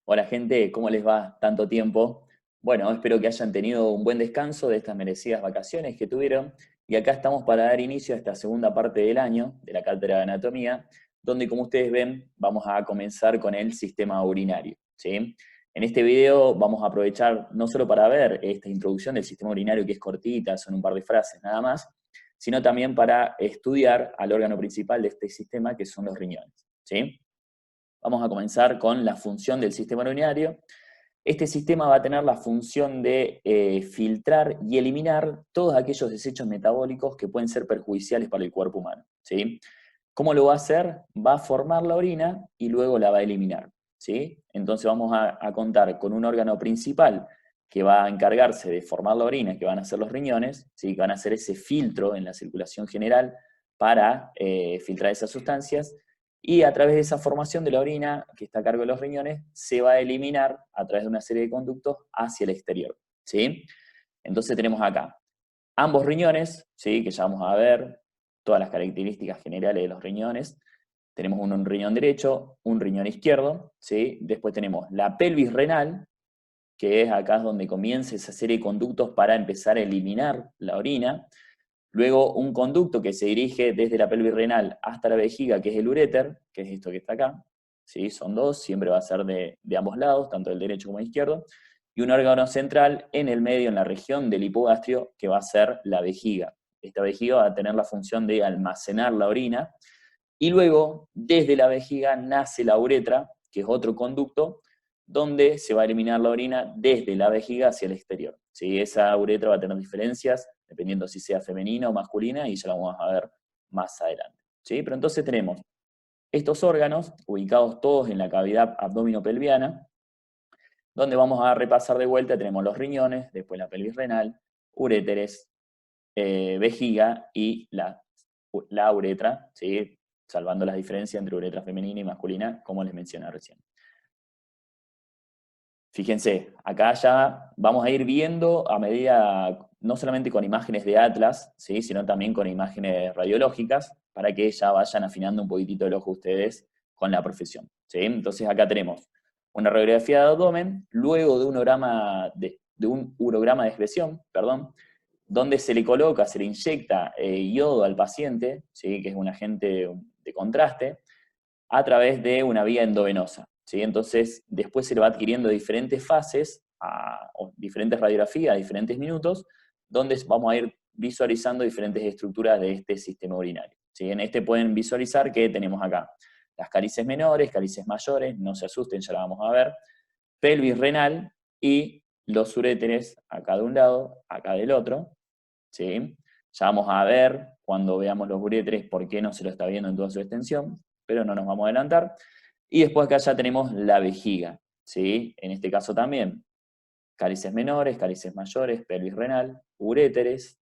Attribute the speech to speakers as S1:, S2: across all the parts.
S1: Hola gente, ¿cómo les va? Tanto tiempo. Bueno, espero que hayan tenido un buen descanso de estas merecidas vacaciones que tuvieron. Y acá estamos para dar inicio a esta segunda parte del año de la cátedra de anatomía, donde como ustedes ven vamos a comenzar con el sistema urinario, ¿sí? En este video vamos a aprovechar no solo para ver esta introducción del sistema urinario que es cortita, son un par de frases nada más, sino también para estudiar al órgano principal de este sistema que son los riñones, ¿sí? Vamos a comenzar con la función del sistema urinario. Este sistema va a tener la función de filtrar y eliminar todos aquellos desechos metabólicos que pueden ser perjudiciales para el cuerpo humano, ¿sí? ¿Cómo lo va a hacer? Va a formar la orina y luego la va a eliminar, ¿sí? Entonces vamos a contar con un órgano principal que va a encargarse de formar la orina, que van a ser los riñones, ¿sí? Que van a hacer ese filtro en la circulación general para filtrar esas sustancias, y a través de esa formación de la orina, que está a cargo de los riñones, se va a eliminar a través de una serie de conductos hacia el exterior, ¿sí? Entonces tenemos acá ambos riñones, ¿sí? Que ya vamos a ver todas las características generales de los riñones. Tenemos un riñón derecho, un riñón izquierdo, ¿sí? Después tenemos la pelvis renal, que es acá donde comienza esa serie de conductos para empezar a eliminar la orina. Luego un conducto que se dirige desde la pelvis renal hasta la vejiga, que es el uréter, que es esto que está acá. ¿Sí? Son dos, siempre va a ser de ambos lados, tanto del derecho como del izquierdo. Y un órgano central en el medio, en la región del hipogastrio, que va a ser la vejiga. Esta vejiga va a tener la función de almacenar la orina. Y luego, desde la vejiga, nace la uretra, que es otro conducto, donde se va a eliminar la orina desde la vejiga hacia el exterior. ¿Sí? Esa uretra va a tener diferencias, dependiendo si sea femenina o masculina, y ya la vamos a ver más adelante. ¿Sí? Pero entonces tenemos estos órganos, ubicados todos en la cavidad abdominopelviana, donde vamos a repasar de vuelta, tenemos los riñones, después la pelvis renal, uréteres, vejiga y la uretra, ¿sí? Salvando las diferencias entre uretra femenina y masculina, como les mencioné recién. Fíjense, acá ya vamos a ir viendo a medida, no solamente con imágenes de Atlas, ¿sí? Sino también con imágenes radiológicas, para que ya vayan afinando un poquitito el ojo ustedes con la profesión, ¿sí? Entonces acá tenemos una radiografía de abdomen, luego de un urograma de expresión, perdón, donde se le coloca, se le inyecta yodo al paciente, ¿sí? Que es un agente de contraste, a través de una vía endovenosa, ¿sí? Entonces, después se le va adquiriendo diferentes fases, o diferentes radiografías a diferentes minutos, donde vamos a ir visualizando diferentes estructuras de este sistema urinario, ¿sí? En este pueden visualizar que tenemos acá las cálices menores, cálices mayores, no se asusten, ya la vamos a ver, pelvis renal y los uréteres, acá de un lado, acá del otro, ¿sí? Ya vamos a ver, cuando veamos los uréteres, por qué no se lo está viendo en toda su extensión, pero no nos vamos a adelantar. Y después acá ya tenemos la vejiga, ¿sí? En este caso también, cálices menores, cálices mayores, pelvis renal, uréteres,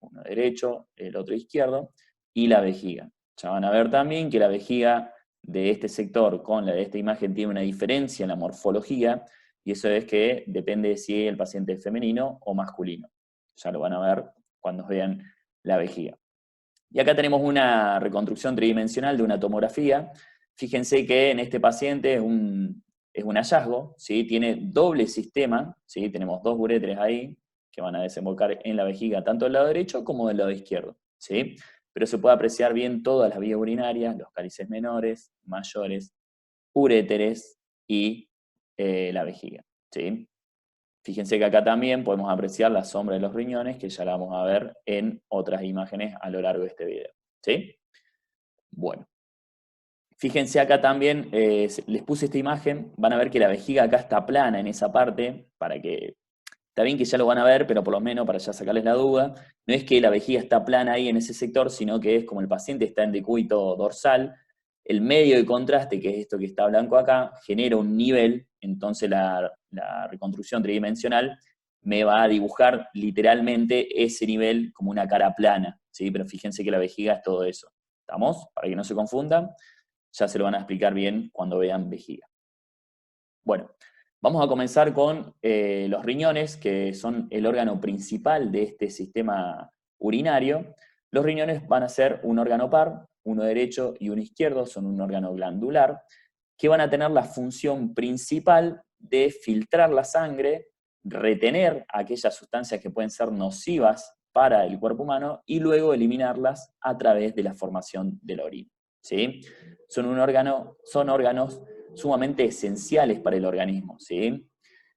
S1: uno derecho, el otro izquierdo, y la vejiga. Ya van a ver también que la vejiga de este sector con la de esta imagen tiene una diferencia en la morfología, y eso es que depende de si el paciente es femenino o masculino. Ya lo van a ver cuando vean la vejiga. Y acá tenemos una reconstrucción tridimensional de una tomografía. Fíjense que en este paciente es un hallazgo, ¿sí? Tiene doble sistema, ¿sí? Tenemos dos uréteres ahí que van a desembocar en la vejiga, tanto del lado derecho como del lado izquierdo, ¿sí? Pero se puede apreciar bien todas las vías urinarias, los cálices menores, mayores, uréteres y la vejiga, ¿sí? Fíjense que acá también podemos apreciar la sombra de los riñones, que ya la vamos a ver en otras imágenes a lo largo de este video, ¿sí? Bueno, fíjense acá también, les puse esta imagen, van a ver que la vejiga acá está plana en esa parte, para que, está bien que ya lo van a ver, pero por lo menos para ya sacarles la duda, no es que la vejiga está plana ahí en ese sector, sino que es como el paciente está en decúbito dorsal, el medio de contraste, que es esto que está blanco acá, genera un nivel, entonces la reconstrucción tridimensional me va a dibujar literalmente ese nivel como una cara plana, ¿sí? Pero fíjense que la vejiga es todo eso. ¿Estamos? Para que no se confundan, ya se lo van a explicar bien cuando vean vejiga. Bueno, vamos a comenzar con los riñones, que son el órgano principal de este sistema urinario. Los riñones van a ser un órgano par, uno derecho y uno izquierdo, son un órgano glandular, que van a tener la función principal de filtrar la sangre, retener aquellas sustancias que pueden ser nocivas para el cuerpo humano y luego eliminarlas a través de la formación de la orina, ¿sí? Son órganos sumamente esenciales para el organismo, ¿sí?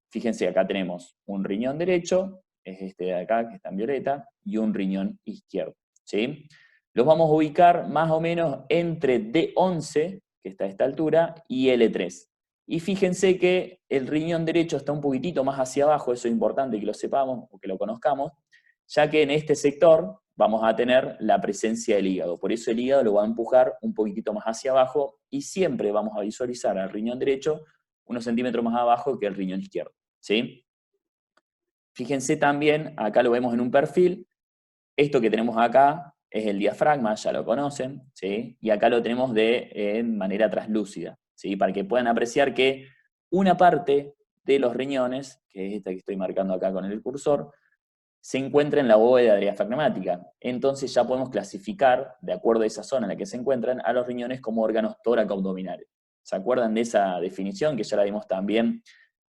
S1: Fíjense, acá tenemos un riñón derecho, es este de acá que está en violeta, y un riñón izquierdo, ¿sí? Los vamos a ubicar más o menos entre D11, que está a esta altura, y L3. Y fíjense que el riñón derecho está un poquitito más hacia abajo, eso es importante que lo sepamos o que lo conozcamos, ya que en este sector vamos a tener la presencia del hígado. Por eso el hígado lo va a empujar un poquitito más hacia abajo y siempre vamos a visualizar al riñón derecho unos centímetros más abajo que el riñón izquierdo, ¿sí? Fíjense también, acá lo vemos en un perfil, esto que tenemos acá es el diafragma, ya lo conocen, ¿sí? Y acá lo tenemos de manera translúcida, ¿sí? Para que puedan apreciar que una parte de los riñones, que es esta que estoy marcando acá con el cursor, se encuentra en la bóveda diafragmática. Entonces ya podemos clasificar, de acuerdo a esa zona en la que se encuentran, a los riñones como órganos tóraco-abdominales. ¿Se acuerdan de esa definición que ya la vimos también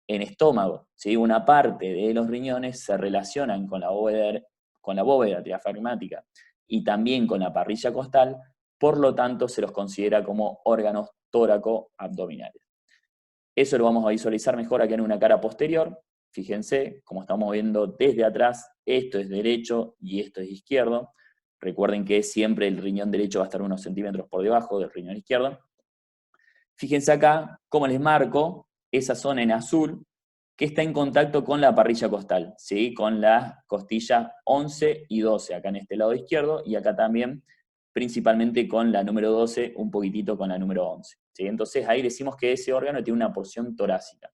S1: en estómago? ¿Sí? Una parte de los riñones se relacionan con la bóveda diafragmática y también con la parrilla costal, por lo tanto se los considera como órganos tóraco-abdominales. Eso lo vamos a visualizar mejor acá en una cara posterior. Fíjense, como estamos viendo desde atrás, esto es derecho y esto es izquierdo. Recuerden que siempre el riñón derecho va a estar unos centímetros por debajo del riñón izquierdo. Fíjense acá cómo les marco esa zona en azul que está en contacto con la parrilla costal, ¿sí? Con las costillas 11 y 12, acá en este lado izquierdo, y acá también principalmente con la número 12, un poquitito con la número 11. ¿Sí? Entonces ahí decimos que ese órgano tiene una porción torácica.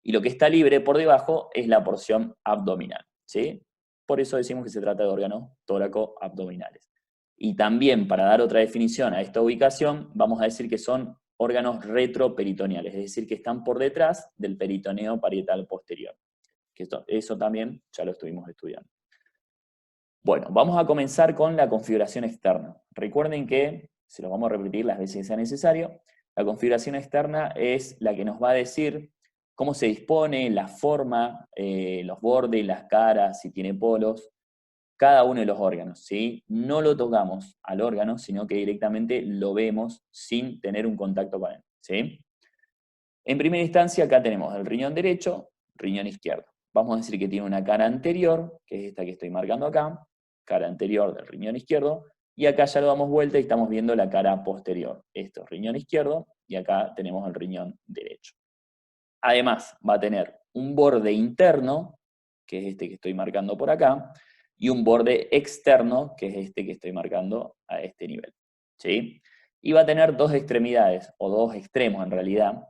S1: Y lo que está libre por debajo es la porción abdominal, ¿sí? Por eso decimos que se trata de órganos tóraco-abdominales. Y también, para dar otra definición a esta ubicación, vamos a decir que son órganos retroperitoneales, es decir, que están por detrás del peritoneo parietal posterior. Que eso también ya lo estuvimos estudiando. Bueno, vamos a comenzar con la configuración externa. Recuerden que, se lo vamos a repetir las veces que sea necesario, la configuración externa es la que nos va a decir cómo se dispone, la forma, los bordes, las caras, si tiene polos, cada uno de los órganos, ¿sí? No lo tocamos al órgano, sino que directamente lo vemos sin tener un contacto con él, ¿sí? En primera instancia, acá tenemos el riñón derecho, riñón izquierdo. Vamos a decir que tiene una cara anterior, que es esta que estoy marcando acá, cara anterior del riñón izquierdo, y acá ya lo damos vuelta y estamos viendo la cara posterior. Esto es riñón izquierdo, y acá tenemos el riñón derecho. Además, va a tener un borde interno, que es este que estoy marcando por acá, y un borde externo, que es este que estoy marcando a este nivel, ¿sí? Y va a tener dos extremidades, o dos extremos en realidad,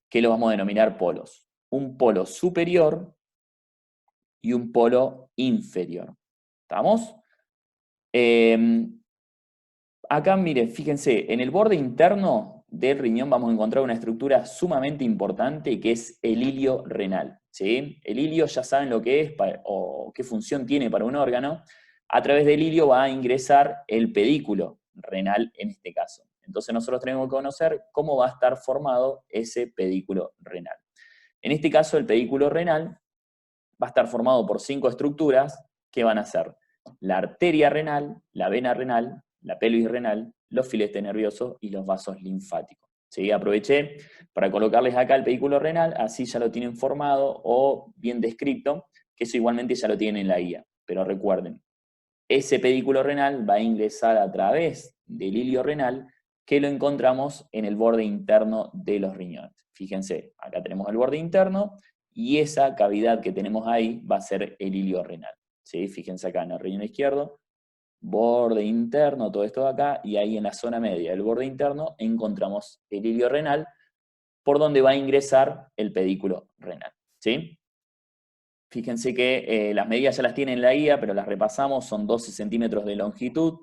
S1: que lo vamos a denominar polos. Un polo superior y un polo inferior. ¿Estamos? Acá, miren, fíjense, en el borde interno del riñón vamos a encontrar una estructura sumamente importante que es el hilio renal, ¿sí? El hilio ya saben lo que es o qué función tiene para un órgano. A través del hilio va a ingresar el pedículo renal en este caso. Entonces nosotros tenemos que conocer cómo va a estar formado ese pedículo renal. En este caso, el pedículo renal va a estar formado por 5 estructuras que van a ser la arteria renal, la vena renal, la pelvis renal, los filetes nerviosos y los vasos linfáticos. ¿Sí? Aproveché para colocarles acá el pedículo renal, así ya lo tienen formado o bien descrito, que eso igualmente ya lo tienen en la guía. Pero recuerden, ese pedículo renal va a ingresar a través del hilio renal que lo encontramos en el borde interno de los riñones. Fíjense, acá tenemos el borde interno y esa cavidad que tenemos ahí va a ser el hilio renal. ¿Sí? Fíjense acá en el riñón izquierdo, borde interno, todo esto de acá, y ahí en la zona media del borde interno encontramos el hilio renal por donde va a ingresar el pedículo renal. ¿Sí? Fíjense que las medidas ya las tienen en la guía, pero las repasamos, son 12 centímetros de longitud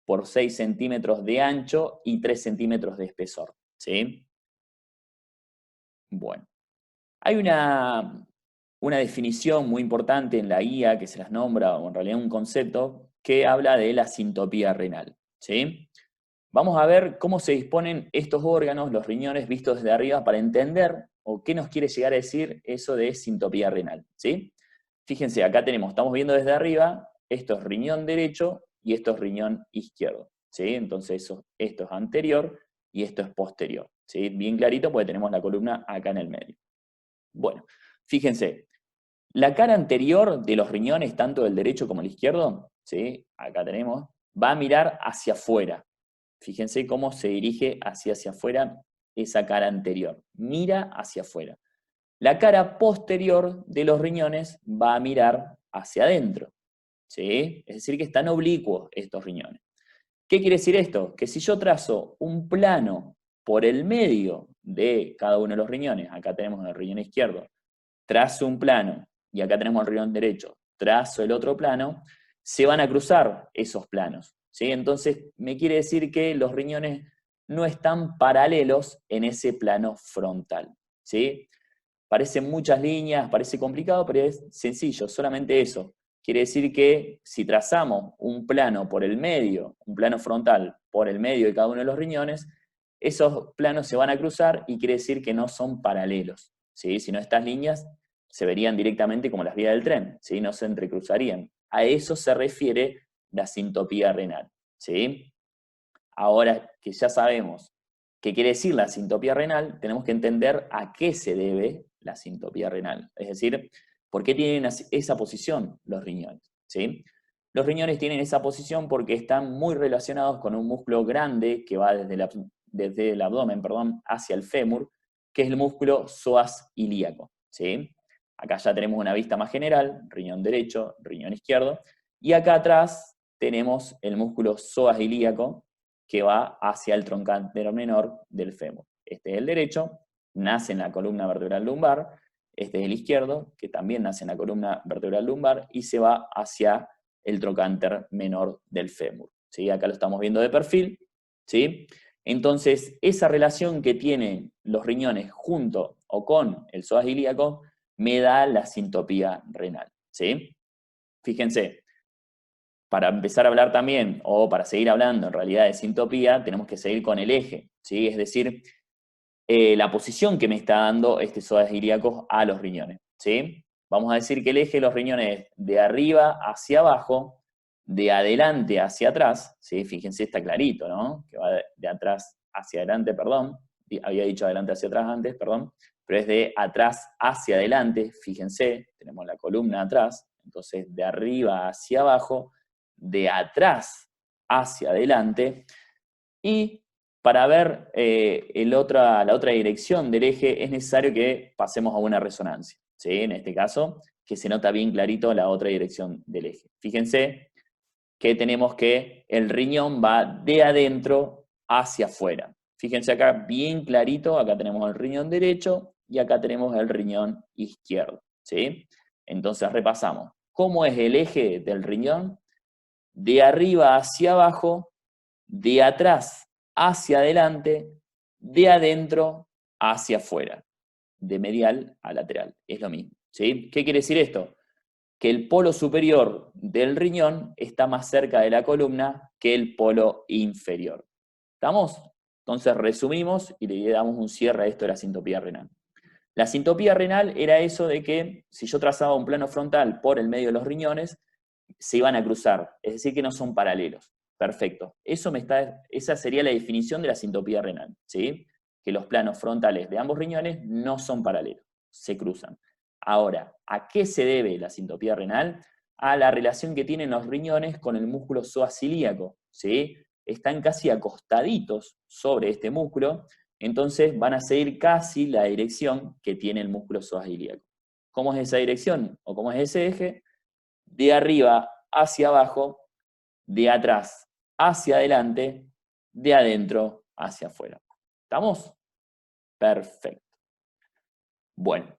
S1: por 6 centímetros de ancho y 3 centímetros de espesor. ¿Sí? Bueno, hay una definición muy importante en la guía que se las nombra, o en realidad un concepto, que habla de la sintopía renal. ¿Sí? vamos a ver cómo se disponen estos órganos, los riñones, vistos desde arriba, para entender o qué nos quiere llegar a decir eso de sintopía renal, ¿sí? Fíjense, acá estamos viendo desde arriba, esto es riñón derecho y esto es riñón izquierdo, ¿sí? Entonces esto es anterior y esto es posterior, ¿sí? Bien clarito porque tenemos la columna acá en el medio. Bueno, fíjense, la cara anterior de los riñones, tanto del derecho como el izquierdo, ¿sí? Acá tenemos, va a mirar hacia afuera. Fíjense cómo se dirige hacia afuera esa cara anterior. Mira hacia afuera. La cara posterior de los riñones va a mirar hacia adentro, ¿sí? Es decir, que están oblicuos estos riñones. ¿Qué quiere decir esto? Que si yo trazo un plano por el medio de cada uno de los riñones, acá tenemos el riñón izquierdo, trazo un plano, y acá tenemos el riñón derecho, trazo el otro plano, se van a cruzar esos planos, ¿sí? Entonces, me quiere decir que los riñones no están paralelos en ese plano frontal, ¿sí? Parecen muchas líneas, parece complicado, pero es sencillo, solamente eso. Quiere decir que si trazamos un plano por el medio, un plano frontal por el medio de cada uno de los riñones, esos planos se van a cruzar y quiere decir que no son paralelos, ¿sí? Si no, estas líneas se verían directamente como las vías del tren, ¿sí? No se entrecruzarían. A eso se refiere la sintopía renal, ¿sí? Ahora que ya sabemos qué quiere decir la sintopía renal, tenemos que entender a qué se debe la sintopía renal. Es decir, por qué tienen esa posición los riñones, ¿sí? Los riñones tienen esa posición porque están muy relacionados con un músculo grande que va desde el abdomen, hacia el fémur, que es el músculo psoas ilíaco, ¿sí? Acá ya tenemos una vista más general, riñón derecho, riñón izquierdo, y acá atrás tenemos el músculo psoas ilíaco, que va hacia el troncantero menor del fémur. Este es el derecho, nace en la columna vertebral lumbar, este es el izquierdo, que también nace en la columna vertebral lumbar, y se va hacia el trocánter menor del fémur, ¿sí? Acá lo estamos viendo de perfil, ¿sí? Entonces, esa relación que tienen los riñones junto o con el psoas ilíaco me da la sintopía renal, ¿sí? Fíjense, para empezar a hablar también, o para seguir hablando en realidad de sintopía, tenemos que seguir con el eje, ¿sí? Es decir, la posición que me está dando este psoas ilíaco a los riñones, ¿sí? Vamos a decir que el eje de los riñones es de arriba hacia abajo, de adelante hacia atrás, ¿sí? Fíjense, está clarito, ¿no? Que va de atrás hacia adelante, perdón. Había dicho adelante hacia atrás antes, perdón. Pero es de atrás hacia adelante, fíjense, tenemos la columna atrás, entonces de arriba hacia abajo, de atrás hacia adelante, y para ver la otra dirección del eje es necesario que pasemos a una resonancia, ¿sí? En este caso, que se nota bien clarito la otra dirección del eje. Fíjense que tenemos que el riñón va de adentro hacia afuera. Fíjense acá bien clarito, acá tenemos el riñón derecho y acá tenemos el riñón izquierdo, ¿sí? Entonces repasamos. ¿Cómo es el eje del riñón? De arriba hacia abajo, de atrás hacia adelante, de adentro hacia afuera, de medial a lateral, es lo mismo, ¿sí? ¿Qué quiere decir esto? Que el polo superior del riñón está más cerca de la columna que el polo inferior. ¿Estamos? Entonces resumimos y le damos un cierre a esto de la sintopía renal. La sintopía renal era eso de que si yo trazaba un plano frontal por el medio de los riñones, se iban a cruzar, es decir, que no son paralelos. Perfecto. Esa sería la definición de la sintopía renal, ¿sí? Que los planos frontales de ambos riñones no son paralelos, se cruzan. Ahora, ¿a qué se debe la sintopía renal? A la relación que tienen los riñones con el músculo psoas ilíaco, ¿sí? Están casi acostaditos sobre este músculo, entonces van a seguir casi la dirección que tiene el músculo psoas ilíaco. ¿Cómo es esa dirección? ¿O cómo es ese eje? De arriba hacia abajo, de atrás hacia adelante, de adentro hacia afuera. ¿Estamos? Perfecto. Bueno,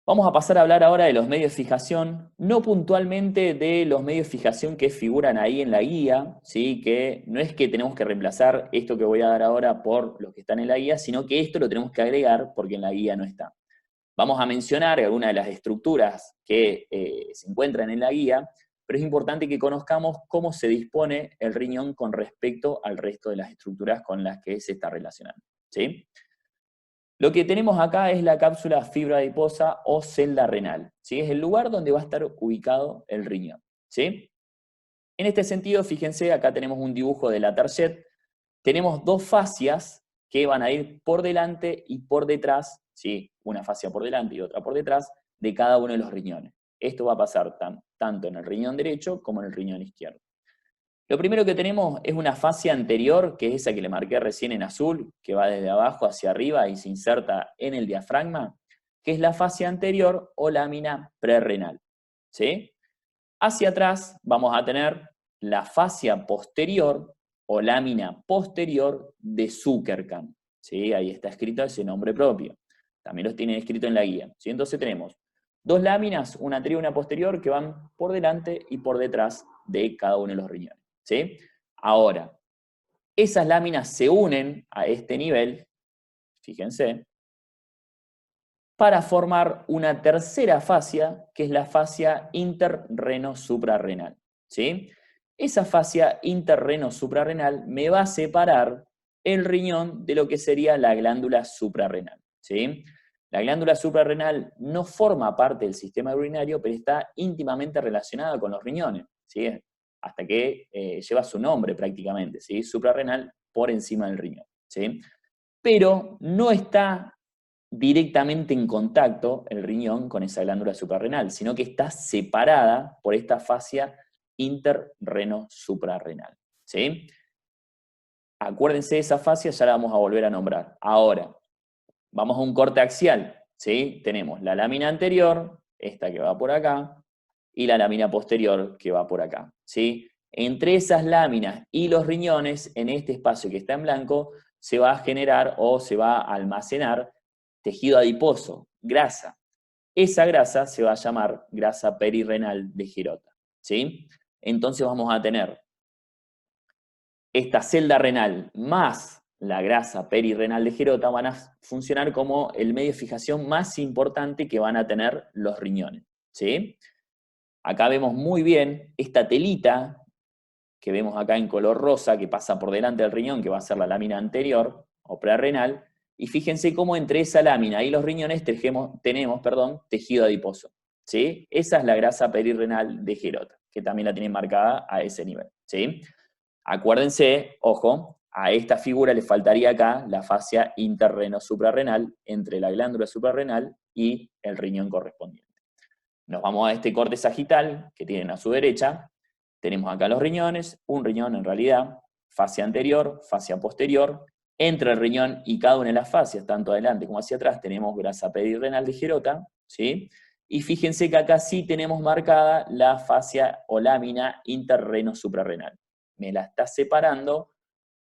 S1: vamos a pasar a hablar ahora de los medios de fijación, no puntualmente de los medios de fijación que figuran ahí en la guía, ¿sí? Que no es que tenemos que reemplazar esto que voy a dar ahora por los que están en la guía, sino que esto lo tenemos que agregar porque en la guía no está. Vamos a mencionar algunas de las estructuras que se encuentran en la guía, pero es importante que conozcamos cómo se dispone el riñón con respecto al resto de las estructuras con las que se está relacionando, ¿sí? Lo que tenemos acá es la cápsula fibra adiposa o celda renal, ¿sí? Es el lugar donde va a estar ubicado el riñón, ¿sí? En este sentido, fíjense, acá tenemos un dibujo de la Target. Tenemos dos fascias que van a ir por delante y por detrás, ¿sí? Una fascia por delante y otra por detrás, de cada uno de los riñones. Esto va a pasar tanto en el riñón derecho como en el riñón izquierdo. Lo primero que tenemos es una fascia anterior, que es esa que le marqué recién en azul, que va desde abajo hacia arriba y se inserta en el diafragma, que es la fascia anterior o lámina prerrenal, ¿sí? Hacia atrás vamos a tener la fascia posterior o lámina posterior de Zuckerkant, ¿sí? Ahí está escrito ese nombre propio. También los tienen escrito en la guía, ¿sí? Entonces tenemos dos láminas, una anterior y una posterior, que van por delante y por detrás de cada uno de los riñones, ¿sí? Ahora, esas láminas se unen a este nivel, fíjense, para formar una tercera fascia, que es la fascia interreno-suprarrenal, ¿sí? Esa fascia interreno-suprarrenal me va a separar el riñón de lo que sería la glándula suprarrenal, ¿sí? La glándula suprarrenal no forma parte del sistema urinario, pero está íntimamente relacionada con los riñones, ¿sí? Hasta que lleva su nombre prácticamente, ¿sí? Suprarrenal por encima del riñón, ¿sí? Pero no está directamente en contacto el riñón con esa glándula suprarrenal, sino que está separada por esta fascia interreno-suprarrenal, ¿sí? Acuérdense de esa fascia, ya la vamos a volver a nombrar. Ahora, vamos a un corte axial, ¿sí? Tenemos la lámina anterior, esta que va por acá, y la lámina posterior que va por acá, ¿sí? Entre esas láminas y los riñones, en este espacio que está en blanco, se va a generar o se va a almacenar tejido adiposo, grasa. Esa grasa se va a llamar grasa perirrenal de Girota, ¿sí? Entonces vamos a tener esta celda renal más la grasa perirrenal de Girota van a funcionar como el medio de fijación más importante que van a tener los riñones, ¿sí? Acá vemos muy bien esta telita que vemos acá en color rosa que pasa por delante del riñón, que va a ser la lámina anterior o prerrenal, y fíjense cómo entre esa lámina y los riñones tenemos tejido adiposo, ¿sí? Esa es la grasa perirrenal de Girota, que también la tienen marcada a ese nivel, ¿sí? Acuérdense, ojo, a esta figura le faltaría acá la fascia interreno-suprarrenal entre la glándula suprarrenal y el riñón correspondiente. Nos vamos a este corte sagital que tienen a su derecha. Tenemos acá los riñones, un riñón en realidad, fascia anterior, fascia posterior. Entre el riñón y cada una de las fascias, tanto adelante como hacia atrás, tenemos grasa perirrenal de Girota, ¿sí? Y fíjense que acá sí tenemos marcada la fascia o lámina interreno-suprarrenal. Me la está separando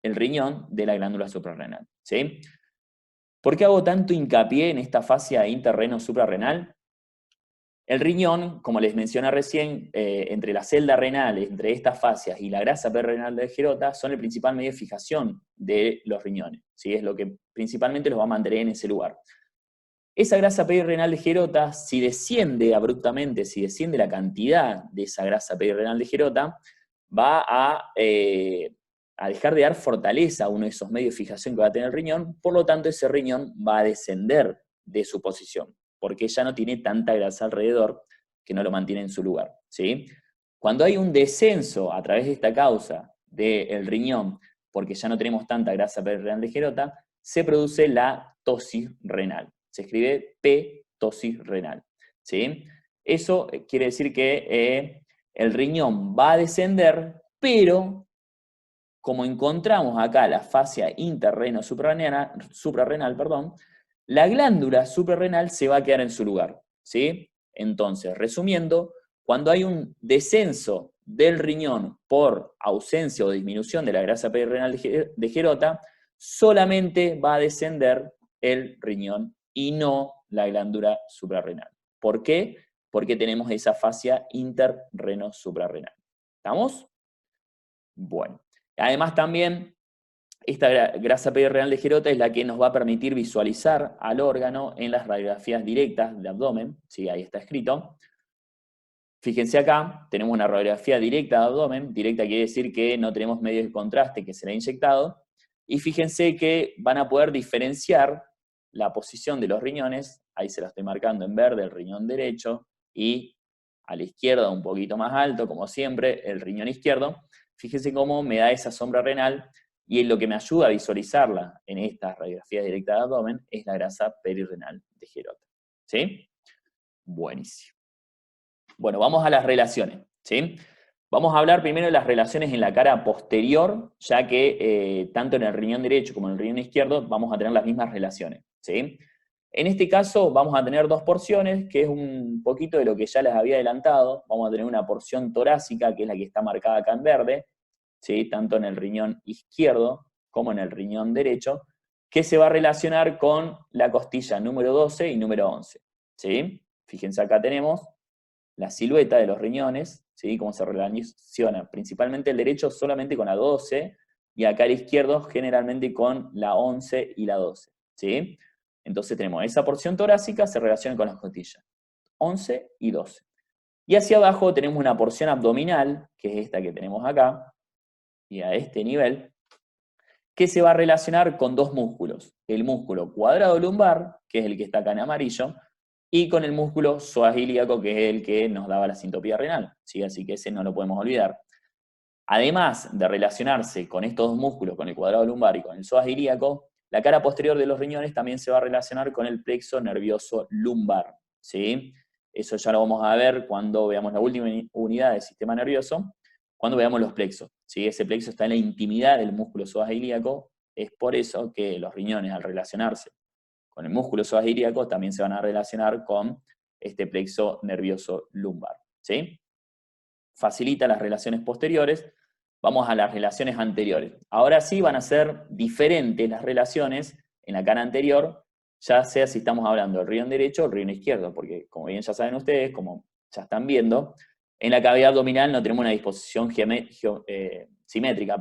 S1: el riñón de la glándula suprarrenal, ¿sí? ¿Por qué hago tanto hincapié en esta fascia interreno-suprarrenal? El riñón, como les mencioné recién, entre la celda renal, entre estas fascias y la grasa perirrenal de Girota, son el principal medio de fijación de los riñones, ¿sí? Es lo que principalmente los va a mantener en ese lugar. Esa grasa perirrenal de Girota, si desciende abruptamente, si desciende la cantidad de esa grasa perirrenal de Girota, va a dejar de dar fortaleza a uno de esos medios de fijación que va a tener el riñón, por lo tanto ese riñón va a descender de su posición, porque ya no tiene tanta grasa alrededor que no lo mantiene en su lugar, ¿sí? Cuando hay un descenso a través de esta causa del riñón, porque ya no tenemos tanta grasa perirrenal de Girota, se produce la tosis renal. Se escribe P-tosis renal, ¿sí? Eso quiere decir que el riñón va a descender, pero como encontramos acá la fascia interreno-suprarrenal, la glándula suprarrenal se va a quedar en su lugar, ¿sí? Entonces, resumiendo, cuando hay un descenso del riñón por ausencia o disminución de la grasa perirrenal de Girota, solamente va a descender el riñón y no la glándula suprarrenal. ¿Por qué? Porque tenemos esa fascia interreno-suprarrenal. ¿Estamos? Bueno. Además también, esta grasa perirrenal de Girota es la que nos va a permitir visualizar al órgano en las radiografías directas de abdomen, ¿sí? Ahí está escrito. Fíjense acá, tenemos una radiografía directa de abdomen. Directa quiere decir que no tenemos medios de contraste que se le ha inyectado. Y fíjense que van a poder diferenciar la posición de los riñones. Ahí se lo estoy marcando en verde, el riñón derecho. Y a la izquierda, un poquito más alto, como siempre, el riñón izquierdo. Fíjense cómo me da esa sombra renal. Y lo que me ayuda a visualizarla en esta radiografía directa de abdomen es la grasa perirrenal de Gerota. ¿Sí? Buenísimo. Bueno, vamos a las relaciones, ¿sí? Vamos a hablar primero de las relaciones en la cara posterior, ya que tanto en el riñón derecho como en el riñón izquierdo vamos a tener las mismas relaciones, ¿sí? En este caso vamos a tener dos porciones, que es un poquito de lo que ya les había adelantado. Vamos a tener una porción torácica, que es la que está marcada acá en verde, ¿sí? Tanto en el riñón izquierdo como en el riñón derecho, que se va a relacionar con la costilla número 12 y número 11, ¿sí? Fíjense, acá tenemos la silueta de los riñones, ¿sí? Cómo se relaciona, principalmente el derecho solamente con la 12, y acá el izquierdo generalmente con la 11 y la 12, ¿sí? Entonces tenemos esa porción torácica, se relaciona con las costillas, 11 y 12. Y hacia abajo tenemos una porción abdominal, que es esta que tenemos acá, y a este nivel, que se va a relacionar con dos músculos. El músculo cuadrado lumbar, que es el que está acá en amarillo, y con el músculo psoas ilíaco, que es el que nos daba la sintopía renal, ¿sí? Así que ese no lo podemos olvidar. Además de relacionarse con estos dos músculos, con el cuadrado lumbar y con el psoas ilíaco, la cara posterior de los riñones también se va a relacionar con el plexo nervioso lumbar, ¿sí? Eso ya lo vamos a ver cuando veamos la última unidad del sistema nervioso, cuando veamos los plexos, ¿sí? Ese plexo está en la intimidad del músculo psoas ilíaco, es por eso que los riñones, al relacionarse con el músculo psoas ilíaco, también se van a relacionar con este plexo nervioso lumbar, ¿sí? Facilita las relaciones posteriores. Vamos a las relaciones anteriores. Ahora sí van a ser diferentes las relaciones en la cara anterior, ya sea si estamos hablando del riñón derecho o el riñón izquierdo, porque como bien ya saben ustedes, como ya están viendo, en la cavidad abdominal no tenemos una disposición simétrica,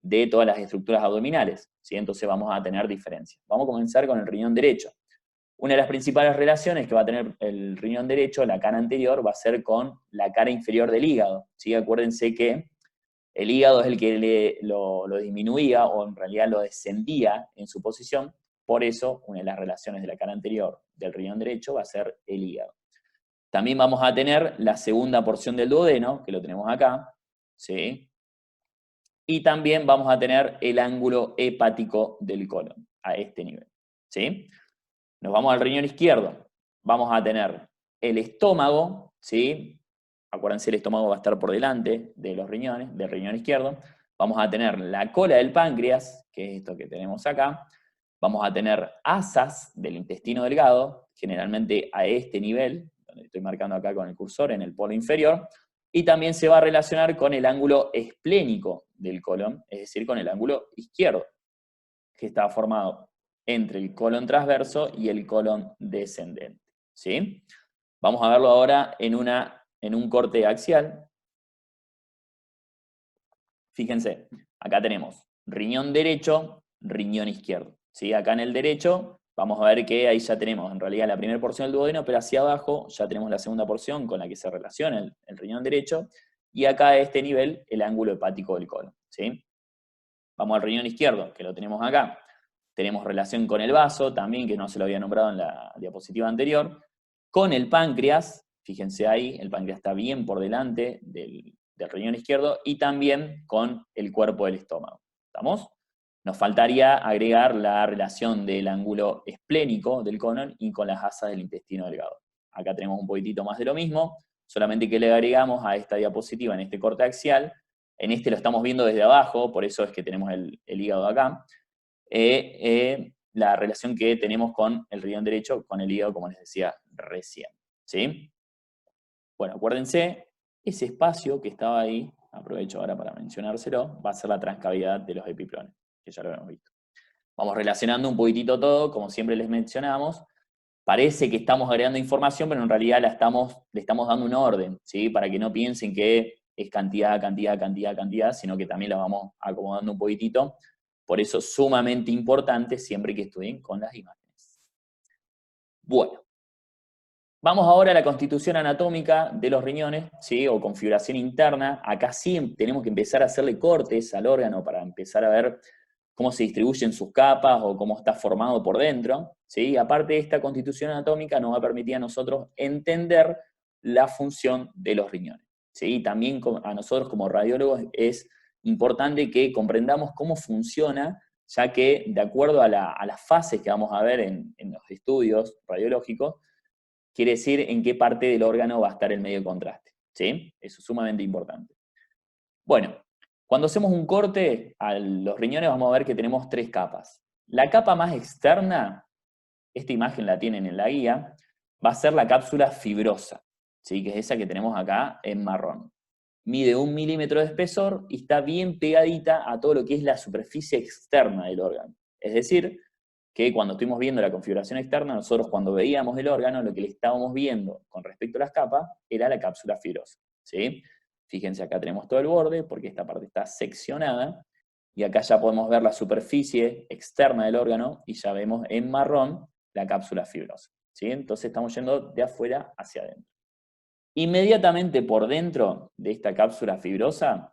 S1: de todas las estructuras abdominales, ¿sí? Entonces vamos a tener diferencias. Vamos a comenzar con el riñón derecho. Una de las principales relaciones que va a tener el riñón derecho, la cara anterior, va a ser con la cara inferior del hígado, ¿sí? Acuérdense que el hígado es el que lo disminuía, o en realidad lo descendía en su posición. Por eso, una de las relaciones de la cara anterior del riñón derecho va a ser el hígado. También vamos a tener la segunda porción del duodeno, que lo tenemos acá, ¿sí? Y también vamos a tener el ángulo hepático del colon, a este nivel, ¿sí? Nos vamos al riñón izquierdo. Vamos a tener el estómago, ¿sí? Acuérdense, el estómago va a estar por delante de los riñones, del riñón izquierdo. Vamos a tener la cola del páncreas, que es esto que tenemos acá. Vamos a tener asas del intestino delgado, generalmente a este nivel, donde estoy marcando acá con el cursor, en el polo inferior. Y también se va a relacionar con el ángulo esplénico del colon, es decir, con el ángulo izquierdo, que está formado entre el colon transverso y el colon descendente, ¿sí? Vamos a verlo ahora en un corte axial. Fíjense, acá tenemos riñón derecho, riñón izquierdo, ¿sí? Acá en el derecho vamos a ver que ahí ya tenemos en realidad la primera porción del duodeno, pero hacia abajo ya tenemos la segunda porción con la que se relaciona el riñón derecho, y acá a este nivel el ángulo hepático del colon, ¿sí? Vamos al riñón izquierdo, que lo tenemos acá. Tenemos relación con el vaso, también, que no se lo había nombrado en la diapositiva anterior. Con el páncreas, fíjense ahí, el páncreas está bien por delante del riñón izquierdo, y también con el cuerpo del estómago. ¿Estamos? Nos faltaría agregar la relación del ángulo esplénico del colon y con las asas del intestino delgado. Acá tenemos un poquitito más de lo mismo, solamente que le agregamos a esta diapositiva, en este corte axial. En este lo estamos viendo desde abajo, por eso es que tenemos el hígado acá. La relación que tenemos con el riñón derecho, con el hígado, como les decía recién, ¿sí? Bueno, acuérdense, ese espacio que estaba ahí, aprovecho ahora para mencionárselo, va a ser la transcavidad de los epiplones, que ya lo hemos visto. Vamos relacionando un poquitito todo, como siempre les mencionamos. Parece que estamos agregando información, pero en realidad le estamos dando un orden, ¿sí? Para que no piensen que es cantidad, cantidad, cantidad, cantidad, sino que también la vamos acomodando un poquitito. Por eso es sumamente importante siempre que estudien con las imágenes. Bueno, Vamos ahora a la constitución anatómica de los riñones, ¿sí? O configuración interna. Acá sí tenemos que empezar a hacerle cortes al órgano para empezar a ver cómo se distribuyen sus capas o cómo está formado por dentro, ¿sí? Aparte de esta constitución anatómica nos va a permitir a nosotros entender la función de los riñones, ¿sí? También a nosotros como radiólogos es importante que comprendamos cómo funciona, ya que de acuerdo a las fases que vamos a ver en los estudios radiológicos, quiere decir en qué parte del órgano va a estar el medio de contraste, ¿sí? Eso es sumamente importante. Bueno, cuando hacemos un corte a los riñones vamos a ver que tenemos tres capas. La capa más externa, esta imagen la tienen en la guía, va a ser la cápsula fibrosa, ¿sí? Que es esa que tenemos acá en marrón. Mide 1 milímetro de espesor y está bien pegadita a todo lo que es la superficie externa del órgano. Es decir, que cuando estuvimos viendo la configuración externa, nosotros cuando veíamos el órgano, lo que le estábamos viendo con respecto a las capas era la cápsula fibrosa, ¿sí? Fíjense, acá tenemos todo el borde, porque esta parte está seccionada, y acá ya podemos ver la superficie externa del órgano, y ya vemos en marrón la cápsula fibrosa, ¿sí? Entonces estamos yendo de afuera hacia adentro. Inmediatamente por dentro de esta cápsula fibrosa,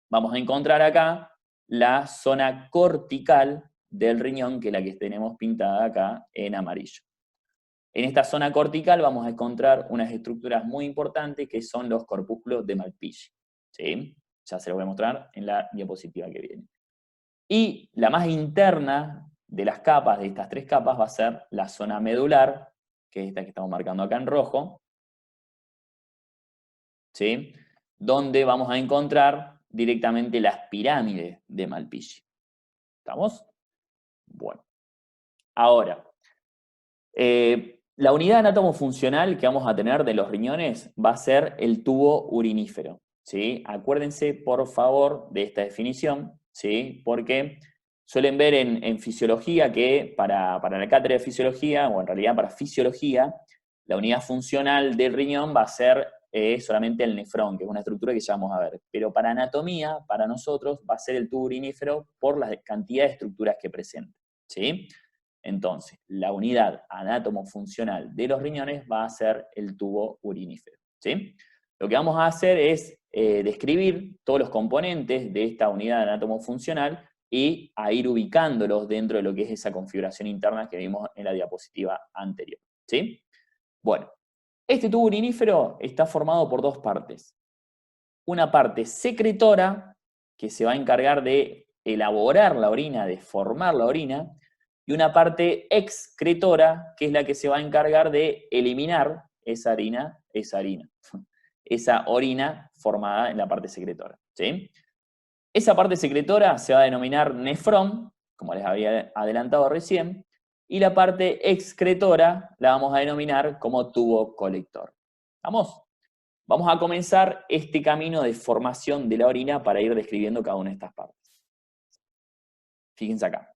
S1: vamos a encontrar acá la zona cortical del riñón, que es la que tenemos pintada acá en amarillo. En esta zona cortical vamos a encontrar unas estructuras muy importantes que son los corpúsculos de Malpighi, ¿sí? Ya se los voy a mostrar en la diapositiva que viene. Y la más interna de las capas, de estas tres capas, va a ser la zona medular, que es esta que estamos marcando acá en rojo, ¿sí? Donde vamos a encontrar directamente las pirámides de Malpighi. ¿Estamos? Bueno. Ahora, la unidad anatomofuncional que vamos a tener de los riñones va a ser el tubo urinífero, ¿sí? Acuérdense, por favor, de esta definición, ¿sí? Porque suelen ver en fisiología que para la cátedra de fisiología, o en realidad para fisiología, la unidad funcional del riñón va a ser solamente el nefrón, que es una estructura que ya vamos a ver. Pero para anatomía, para nosotros, va a ser el tubo urinífero por la cantidad de estructuras que presenta, ¿sí? Entonces, la unidad anatomofuncional de los riñones va a ser el tubo urinífero, ¿sí? Lo que vamos a hacer es describir todos los componentes de esta unidad anatomofuncional y a ir ubicándolos dentro de lo que es esa configuración interna que vimos en la diapositiva anterior, ¿sí? Bueno, este tubo urinífero está formado por dos partes. Una parte secretora, que se va a encargar de elaborar la orina, de formar la orina, y una parte excretora, que es la que se va a encargar de eliminar esa orina formada en la parte secretora, ¿sí? Esa parte secretora se va a denominar nefrón, como les había adelantado recién, y la parte excretora la vamos a denominar como tubo colector. ¿Vamos? Vamos a comenzar este camino de formación de la orina para ir describiendo cada una de estas partes. Fíjense acá.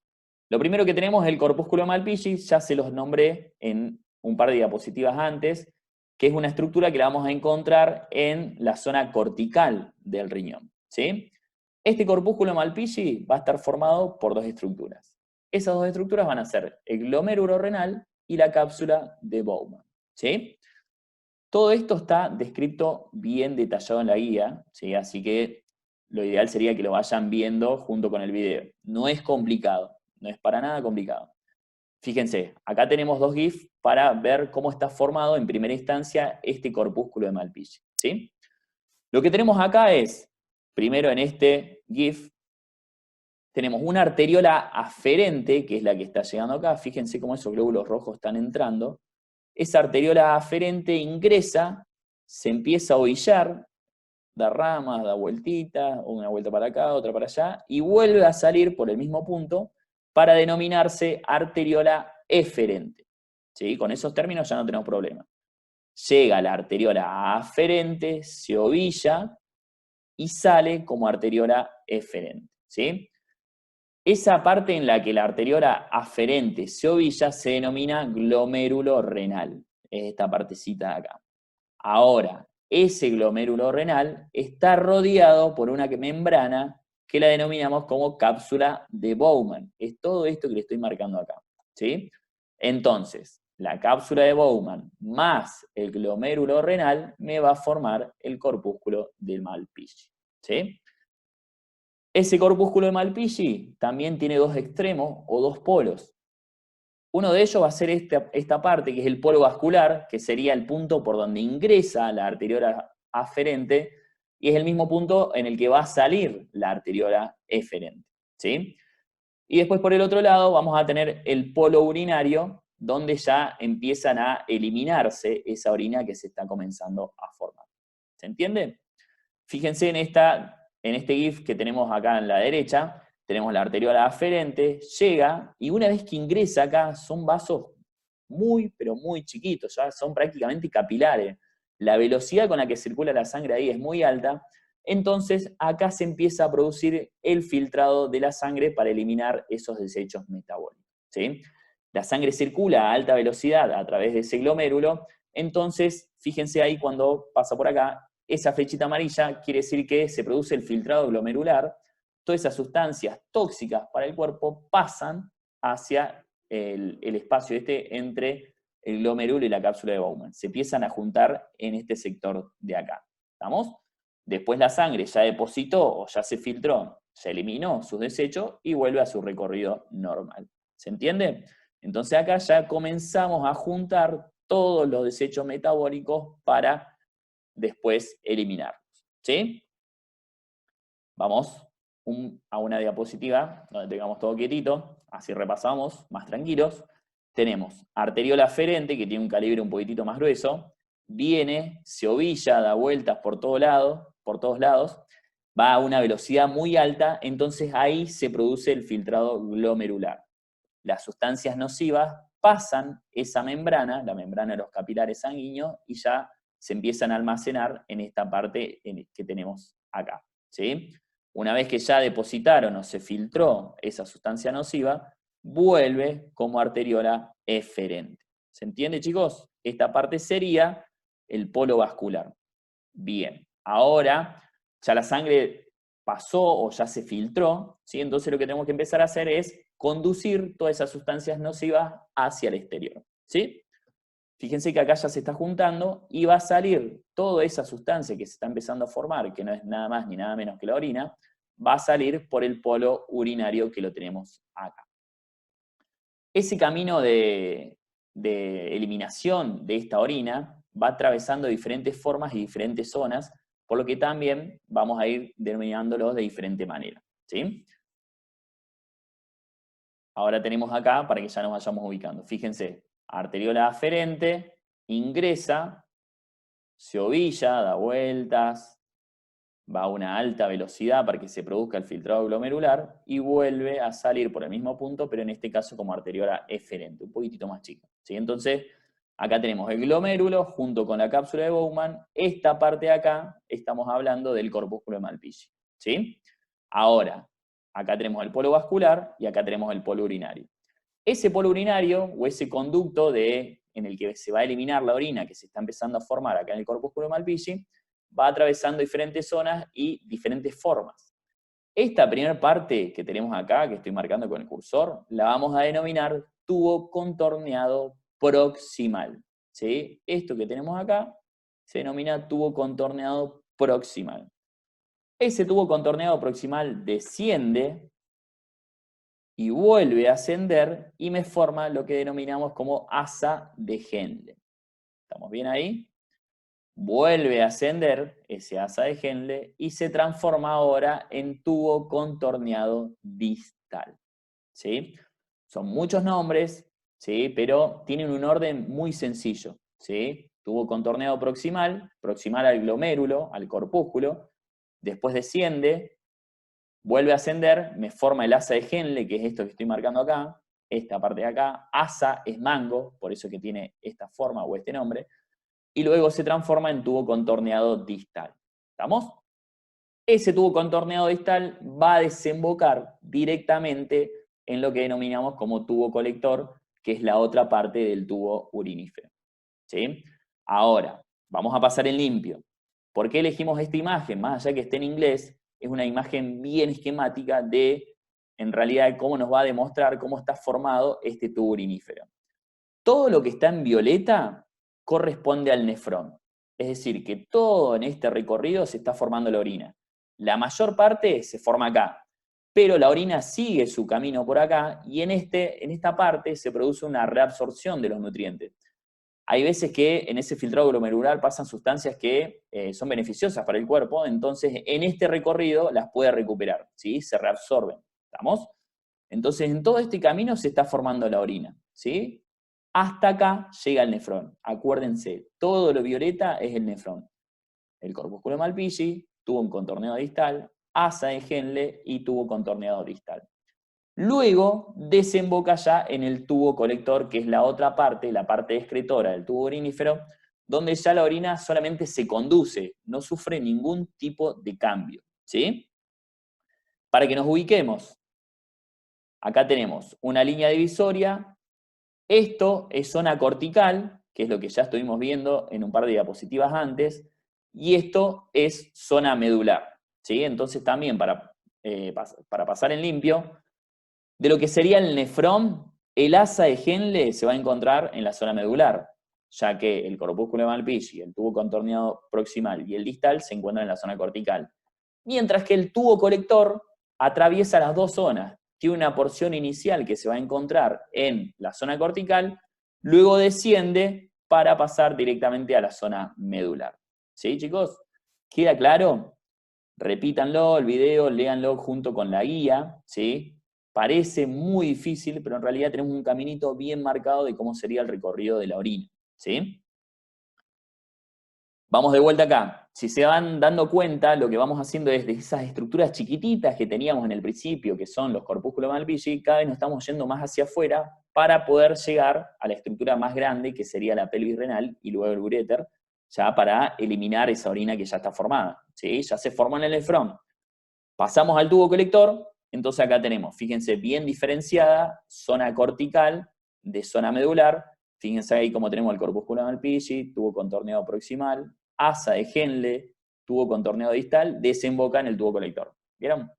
S1: Lo primero que tenemos es el corpúsculo de Malpighi, ya se los nombré en un par de diapositivas antes, que es una estructura que la vamos a encontrar en la zona cortical del riñón, ¿sí? Este corpúsculo de Malpighi va a estar formado por dos estructuras. Esas dos estructuras van a ser el glomérulo renal y la cápsula de Bowman, ¿sí? Todo esto está descrito bien detallado en la guía, ¿sí? Así que lo ideal sería que lo vayan viendo junto con el video. No es complicado, no es para nada complicado. Fíjense, acá tenemos dos GIF para ver cómo está formado en primera instancia este corpúsculo de Malpighi, ¿sí? Lo que tenemos acá es, primero en este GIF, tenemos una arteriola aferente, que es la que está llegando acá. Fíjense cómo esos glóbulos rojos están entrando. Esa arteriola aferente ingresa, se empieza a ovillar, da ramas, da vueltitas, una vuelta para acá, otra para allá, y vuelve a salir por el mismo punto para denominarse arteriola eferente. ¿Sí? Con esos términos ya no tenemos problema. Llega la arteriola aferente, se ovilla y sale como arteriola eferente, ¿sí? Esa parte en la que la arteriola aferente se ovilla se denomina glomérulo renal, es esta partecita de acá. Ahora, ese glomérulo renal está rodeado por una membrana que la denominamos como cápsula de Bowman. Es todo esto que le estoy marcando acá, ¿sí? Entonces, la cápsula de Bowman más el glomérulo renal me va a formar el corpúsculo del Malpighi, ¿sí? Ese corpúsculo de Malpighi también tiene dos extremos o dos polos. Uno de ellos va a ser esta parte, que es el polo vascular, que sería el punto por donde ingresa la arteriola aferente, y es el mismo punto en el que va a salir la arteriola eferente, ¿sí? Y después por el otro lado vamos a tener el polo urinario, donde ya empiezan a eliminarse esa orina que se está comenzando a formar. ¿Se entiende? Fíjense en este GIF que tenemos acá en la derecha, tenemos la arteriola aferente, llega, y una vez que ingresa acá, son vasos muy, pero muy chiquitos, ya son prácticamente capilares. La velocidad con la que circula la sangre ahí es muy alta, entonces acá se empieza a producir el filtrado de la sangre para eliminar esos desechos metabólicos, ¿sí? La sangre circula a alta velocidad a través de ese glomérulo, entonces fíjense ahí cuando pasa por acá, esa flechita amarilla quiere decir que se produce el filtrado glomerular, todas esas sustancias tóxicas para el cuerpo pasan hacia el espacio entre el glomérulo y la cápsula de Bowman. Se empiezan a juntar en este sector de acá. ¿Estamos? Después la sangre ya depositó o ya se filtró, ya eliminó sus desechos y vuelve a su recorrido normal. ¿Se entiende? Entonces acá ya comenzamos a juntar todos los desechos metabólicos para después eliminarlos. ¿Sí? Vamos a una diapositiva donde tengamos todo quietito, así repasamos, más tranquilos. Tenemos arteriola aferente, que tiene un calibre un poquitito más grueso, viene, se ovilla, da vueltas por todos lados, va a una velocidad muy alta, entonces ahí se produce el filtrado glomerular. Las sustancias nocivas pasan esa membrana, la membrana de los capilares sanguíneos, y ya se empiezan a almacenar en esta parte que tenemos acá, ¿sí? Una vez que ya depositaron o se filtró esa sustancia nociva, vuelve como arteriola eferente. ¿Se entiende, chicos? Esta parte sería el polo vascular. Bien, ahora ya la sangre pasó o ya se filtró, ¿sí? Entonces lo que tenemos que empezar a hacer es conducir todas esas sustancias nocivas hacia el exterior, ¿sí? Fíjense que acá ya se está juntando y va a salir toda esa sustancia que se está empezando a formar, que no es nada más ni nada menos que la orina, va a salir por el polo urinario que lo tenemos acá. Ese camino de eliminación de esta orina va atravesando diferentes formas y diferentes zonas, por lo que también vamos a ir denominándolos de diferente manera, ¿sí? Ahora tenemos acá, para que ya nos vayamos ubicando, fíjense, arteriola aferente, ingresa, se ovilla, da vueltas, va a una alta velocidad para que se produzca el filtrado glomerular y vuelve a salir por el mismo punto, pero en este caso como arteriola eferente, un poquitito más chica, ¿sí? Entonces, acá tenemos el glomérulo junto con la cápsula de Bowman. Esta parte de acá estamos hablando del corpúsculo de Malpighi, ¿sí? Ahora, acá tenemos el polo vascular y acá tenemos el polo urinario. Ese polo urinario o ese conducto en el que se va a eliminar la orina que se está empezando a formar acá en el corpúsculo de Malpighi va atravesando diferentes zonas y diferentes formas. Esta primera parte que tenemos acá, que estoy marcando con el cursor, la vamos a denominar tubo contorneado proximal, ¿sí? Esto que tenemos acá se denomina tubo contorneado proximal. Ese tubo contorneado proximal desciende y vuelve a ascender y me forma lo que denominamos como asa de Henle. ¿Estamos bien ahí? Vuelve a ascender ese asa de Henle y se transforma ahora en tubo contorneado distal, ¿sí? Son muchos nombres, ¿sí? Pero tienen un orden muy sencillo, ¿sí? Tubo contorneado proximal, proximal al glomérulo, al corpúsculo, después desciende, vuelve a ascender, me forma el asa de Henle, que es esto que estoy marcando acá, esta parte de acá, asa es mango, por eso que tiene esta forma o este nombre, y luego se transforma en tubo contorneado distal. ¿Estamos? Ese tubo contorneado distal va a desembocar directamente en lo que denominamos como tubo colector, que es la otra parte del tubo urinífero, ¿sí? Ahora, vamos a pasar en limpio. ¿Por qué elegimos esta imagen? Más allá que esté en inglés, es una imagen bien esquemática de, en realidad, cómo nos va a demostrar cómo está formado este tubo urinífero. Todo lo que está en violeta corresponde al nefrón. Es decir, que todo en este recorrido se está formando la orina. La mayor parte se forma acá, pero la orina sigue su camino por acá y en esta parte se produce una reabsorción de los nutrientes. Hay veces que en ese filtrado glomerular pasan sustancias que son beneficiosas para el cuerpo, entonces en este recorrido las puede recuperar, ¿sí? Se reabsorben, ¿estamos? Entonces en todo este camino se está formando la orina, ¿sí? Hasta acá llega el nefrón. Acuérdense, todo lo violeta es el nefrón. El corpúsculo Malpighi tuvo un contorneado distal, asa de Henle y tuvo contorneado distal. Luego desemboca ya en el tubo colector, que es la otra parte, la parte excretora del tubo urinífero, donde ya la orina solamente se conduce, no sufre ningún tipo de cambio, ¿sí? Para que nos ubiquemos, acá tenemos una línea divisoria. Esto es zona cortical, que es lo que ya estuvimos viendo en un par de diapositivas antes, y esto es zona medular, ¿sí? Entonces también para pasar en limpio, de lo que sería el nefrón, el asa de Henle se va a encontrar en la zona medular, ya que el corpúsculo de Malpighi, el tubo contorneado proximal y el distal se encuentran en la zona cortical. Mientras que el tubo colector atraviesa las dos zonas. Tiene una porción inicial que se va a encontrar en la zona cortical, luego desciende para pasar directamente a la zona medular. ¿Sí, chicos? ¿Queda claro? Repítanlo, el video, léanlo junto con la guía, ¿sí? Parece muy difícil, pero en realidad tenemos un caminito bien marcado de cómo sería el recorrido de la orina, ¿sí? Vamos de vuelta acá. Si se van dando cuenta, lo que vamos haciendo es de esas estructuras chiquititas que teníamos en el principio, que son los corpúsculos Malpighi, cada vez nos estamos yendo más hacia afuera para poder llegar a la estructura más grande, que sería la pelvis renal y luego el uréter, ya para eliminar esa orina que ya está formada, ¿sí? Ya se formó en el nefrón. Pasamos al tubo colector, entonces acá tenemos, fíjense, bien diferenciada, zona cortical de zona medular. Fíjense ahí cómo tenemos el corpúsculo Malpighi, tubo contorneado proximal, asa de Henle, tubo contorneado distal, desemboca en el tubo colector. ¿Vieron?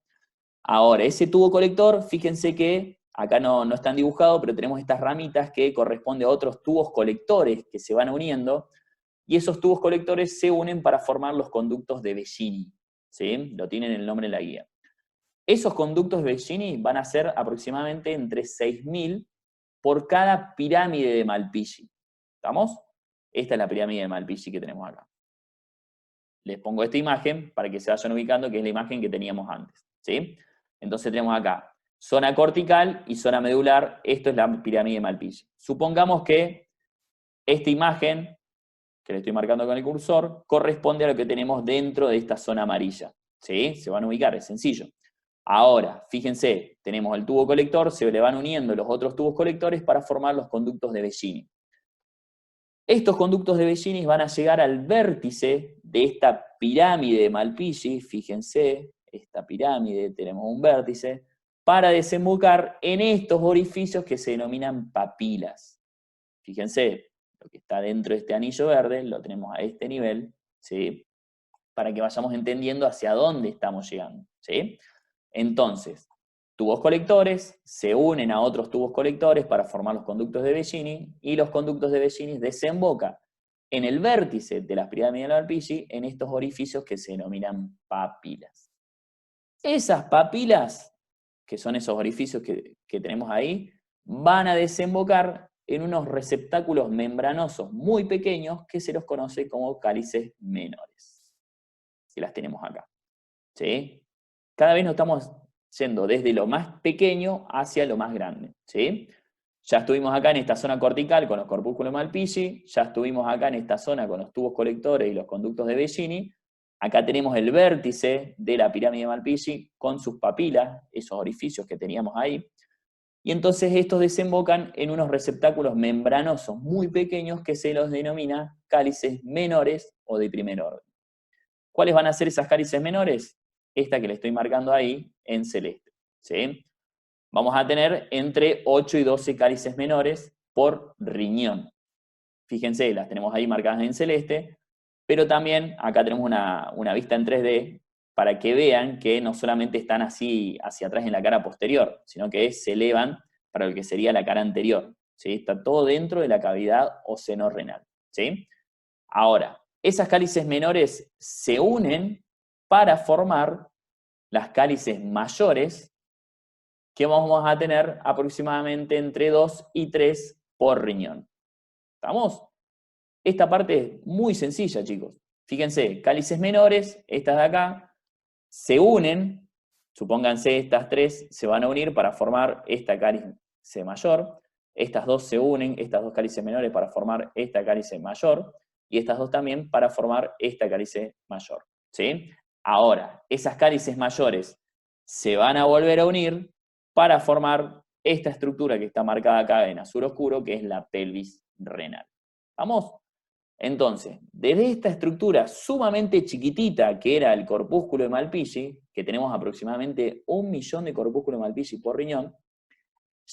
S1: Ahora, ese tubo colector, fíjense que acá no están dibujados, pero tenemos estas ramitas que corresponden a otros tubos colectores que se van uniendo, y esos tubos colectores se unen para formar los conductos de Bellini, ¿sí? Lo tienen el nombre en la guía. Esos conductos de Bellini van a ser aproximadamente entre 6.000 por cada pirámide de Malpighi. ¿Estamos? Esta es la pirámide de Malpighi que tenemos acá. Les pongo esta imagen para que se vayan ubicando, que es la imagen que teníamos antes, ¿sí? Entonces tenemos acá zona cortical y zona medular. Esto es la pirámide de Malpighi. Supongamos que esta imagen, que le estoy marcando con el cursor, corresponde a lo que tenemos dentro de esta zona amarilla, ¿sí? Se van a ubicar, es sencillo. Ahora, fíjense, tenemos el tubo colector, se le van uniendo los otros tubos colectores para formar los conductos de Bellini. Estos conductos de Bellini van a llegar al vértice de esta pirámide de Malpighi, fíjense, esta pirámide, tenemos un vértice, para desembocar en estos orificios que se denominan papilas. Fíjense, lo que está dentro de este anillo verde, lo tenemos a este nivel, ¿sí? Para que vayamos entendiendo hacia dónde estamos llegando, ¿sí? Entonces, tubos colectores se unen a otros tubos colectores para formar los conductos de Bellini, y los conductos de Bellini desembocan en el vértice de las pirámides de Malpighi en estos orificios que se denominan papilas. Esas papilas, que son esos orificios que tenemos ahí, van a desembocar en unos receptáculos membranosos muy pequeños que se los conoce como cálices menores, que las tenemos acá, ¿sí? Cada vez nos estamos yendo desde lo más pequeño hacia lo más grande, ¿sí? Ya estuvimos acá en esta zona cortical con los corpúsculos Malpighi, ya estuvimos acá en esta zona con los tubos colectores y los conductos de Bellini. Acá tenemos el vértice de la pirámide de Malpighi con sus papilas, esos orificios que teníamos ahí. Y entonces estos desembocan en unos receptáculos membranosos muy pequeños que se los denomina cálices menores o de primer orden. ¿Cuáles van a ser esas cálices menores? Esta que le estoy marcando ahí en celeste, ¿sí? Vamos a tener entre 8 y 12 cálices menores por riñón. Fíjense, las tenemos ahí marcadas en celeste, pero también acá tenemos una vista en 3D para que vean que no solamente están así hacia atrás en la cara posterior, sino que se elevan para lo que sería la cara anterior, ¿sí? Está todo dentro de la cavidad o seno renal, ¿sí? Ahora, esas cálices menores se unen para formar las cálices mayores, que vamos a tener aproximadamente entre 2 y 3 por riñón. ¿Estamos? Esta parte es muy sencilla, chicos. Fíjense, cálices menores, estas de acá, se unen, supónganse estas tres se van a unir para formar esta cálice mayor, estas dos se unen, estas dos cálices menores para formar esta cálice mayor, y estas dos también para formar esta cálice mayor, ¿sí? Ahora, esas cálices mayores se van a volver a unir para formar esta estructura que está marcada acá en azul oscuro, que es la pelvis renal. ¿Vamos? Entonces, desde esta estructura sumamente chiquitita que era el corpúsculo de Malpighi, que tenemos aproximadamente 1 millón de corpúsculos de Malpighi por riñón,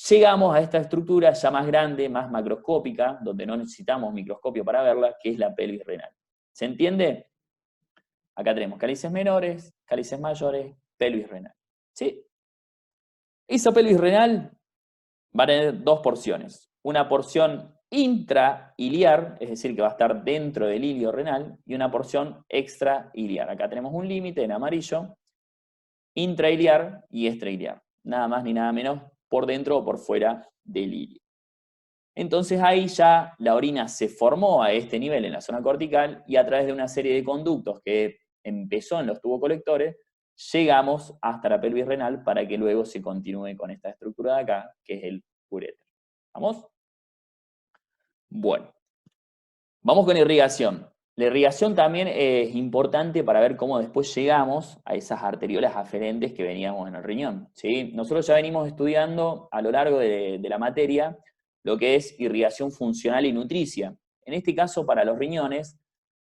S1: llegamos a esta estructura ya más grande, más macroscópica, donde no necesitamos microscopio para verla, que es la pelvis renal. ¿Se entiende? Acá tenemos cálices menores, cálices mayores, pelvis renal. ¿Sí? Esa pelvis renal va a tener dos porciones. Una porción intrailiar, es decir, que va a estar dentro del ilio renal, y una porción extrailiar. Acá tenemos un límite en amarillo, intrailiar y extrailiar. Nada más ni nada menos por dentro o por fuera del ilio. Entonces ahí ya la orina se formó a este nivel en la zona cortical y a través de una serie de conductos que empezó en los tubocolectores, llegamos hasta la pelvis renal para que luego se continúe con esta estructura de acá, que es el uréter. ¿Vamos? Bueno, vamos con irrigación. La irrigación también es importante para ver cómo después llegamos a esas arteriolas aferentes que veníamos en el riñón, ¿sí? Nosotros ya venimos estudiando a lo largo de la materia lo que es irrigación funcional y nutricia. En este caso, para los riñones,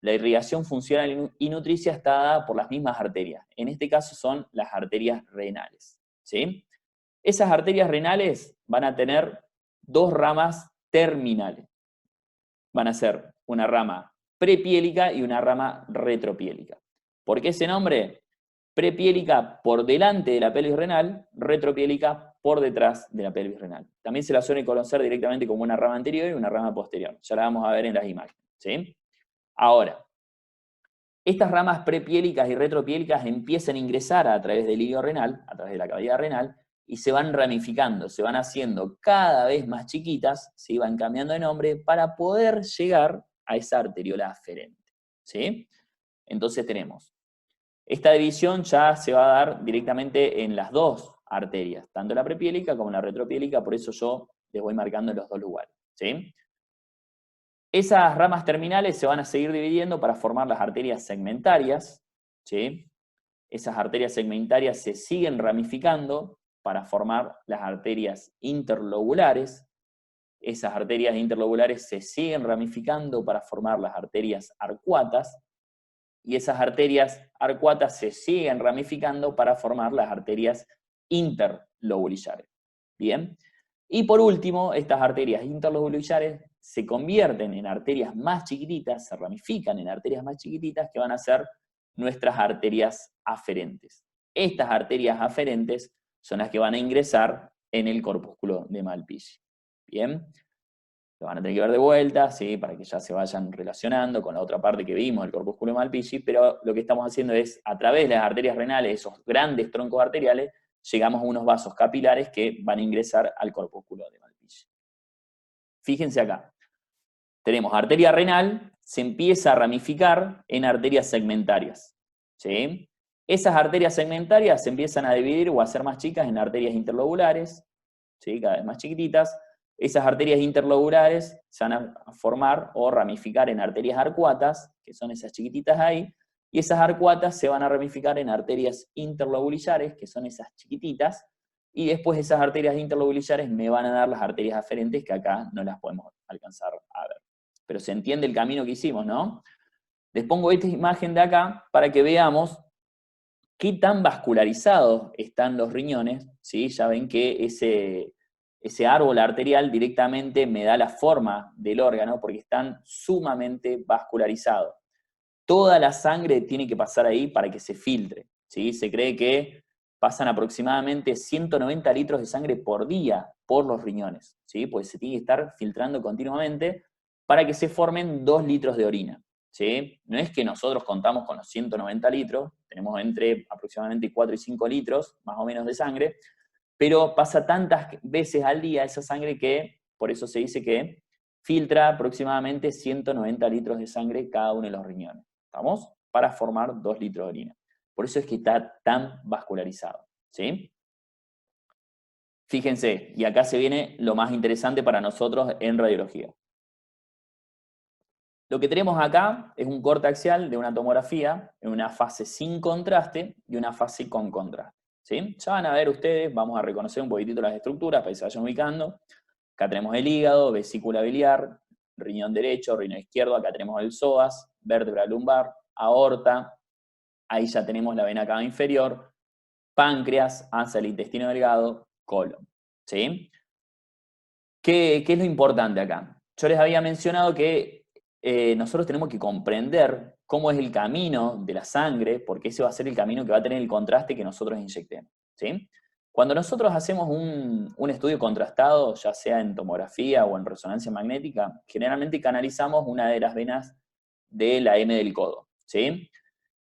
S1: la irrigación funcional y nutricia está dada por las mismas arterias. En este caso son las arterias renales, ¿sí? Esas arterias renales van a tener dos ramas terminales. Van a ser una rama prepiélica y una rama retropiélica. ¿Por qué ese nombre? Prepiélica por delante de la pelvis renal, retropiélica por detrás de la pelvis renal. También se la suele conocer directamente como una rama anterior y una rama posterior. Ya la vamos a ver en las imágenes, ¿sí? Ahora, estas ramas prepiélicas y retropiélicas empiezan a ingresar a través del ilio renal, a través de la cavidad renal, y se van ramificando, se van haciendo cada vez más chiquitas, se van cambiando de nombre para poder llegar a esa arteriola aferente, ¿sí? Entonces tenemos, esta división ya se va a dar directamente en las dos arterias, tanto la prepiélica como la retropiélica, por eso yo les voy marcando en los dos lugares, ¿sí? Esas ramas terminales se van a seguir dividiendo para formar las arterias segmentarias, ¿sí? Esas arterias segmentarias se siguen ramificando para formar las arterias interlobulares. Esas arterias interlobulares se siguen ramificando para formar las arterias arcuatas. Y esas arterias arcuatas se siguen ramificando para formar las arterias interlobulillares. ¿Bien? Y por último, estas arterias interlobulillares se convierten en arterias más chiquititas, se ramifican en arterias más chiquititas que van a ser nuestras arterias aferentes. Estas arterias aferentes son las que van a ingresar en el corpúsculo de Malpighi. ¿Bien? Lo van a tener que ver de vuelta, ¿sí? Para que ya se vayan relacionando con la otra parte que vimos, el corpúsculo de Malpighi, pero lo que estamos haciendo es, a través de las arterias renales, esos grandes troncos arteriales, llegamos a unos vasos capilares que van a ingresar al corpúsculo de Malpighi. Fíjense acá. Tenemos arteria renal, se empieza a ramificar en arterias segmentarias, ¿sí? Esas arterias segmentarias se empiezan a dividir o a ser más chicas en arterias interlobulares, ¿sí? Cada vez más chiquititas. Esas arterias interlobulares se van a formar o ramificar en arterias arcuatas, que son esas chiquititas ahí, y esas arcuatas se van a ramificar en arterias interlobulillares, que son esas chiquititas, y después esas arterias interlobulillares me van a dar las arterias aferentes, que acá no las podemos alcanzar a ver. Pero se entiende el camino que hicimos, ¿no? Les pongo esta imagen de acá para que veamos qué tan vascularizados están los riñones, ¿sí? Ya ven que ese árbol arterial directamente me da la forma del órgano porque están sumamente vascularizados. Toda la sangre tiene que pasar ahí para que se filtre, ¿sí? Se cree que pasan aproximadamente 190 litros de sangre por día por los riñones, ¿sí? Pues se tiene que estar filtrando continuamente para que se formen 2 litros de orina, ¿sí? No es que nosotros contamos con los 190 litros, tenemos entre aproximadamente 4 y 5 litros, más o menos, de sangre, pero pasa tantas veces al día esa sangre que, por eso se dice que filtra aproximadamente 190 litros de sangre cada uno de los riñones, ¿estamos? Para formar 2 litros de orina. Por eso es que está tan vascularizado, ¿sí? Fíjense, y acá se viene lo más interesante para nosotros en radiología. Lo que tenemos acá es un corte axial de una tomografía en una fase sin contraste y una fase con contraste, ¿sí? Ya van a ver ustedes, vamos a reconocer un poquitito las estructuras para que se vayan ubicando. Acá tenemos el hígado, vesícula biliar, riñón derecho, riñón izquierdo, acá tenemos el psoas, vértebra lumbar, aorta, ahí ya tenemos la vena cava inferior, páncreas, ansa del intestino delgado, colon, ¿sí? ¿Qué es lo importante acá? Yo les había mencionado que nosotros tenemos que comprender cómo es el camino de la sangre, porque ese va a ser el camino que va a tener el contraste que nosotros inyectemos, ¿sí? Cuando nosotros hacemos un estudio contrastado, ya sea en tomografía o en resonancia magnética, generalmente canalizamos una de las venas de la M del codo, ¿sí?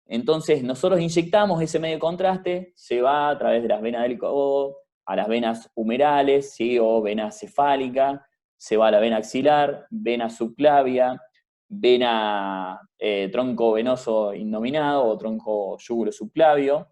S1: Entonces, nosotros inyectamos ese medio de contraste, se va a través de las venas del codo, a las venas humerales, ¿sí? O vena cefálica, se va a la vena axilar, vena subclavia, vena tronco venoso innominado o tronco yúgulo subclavio,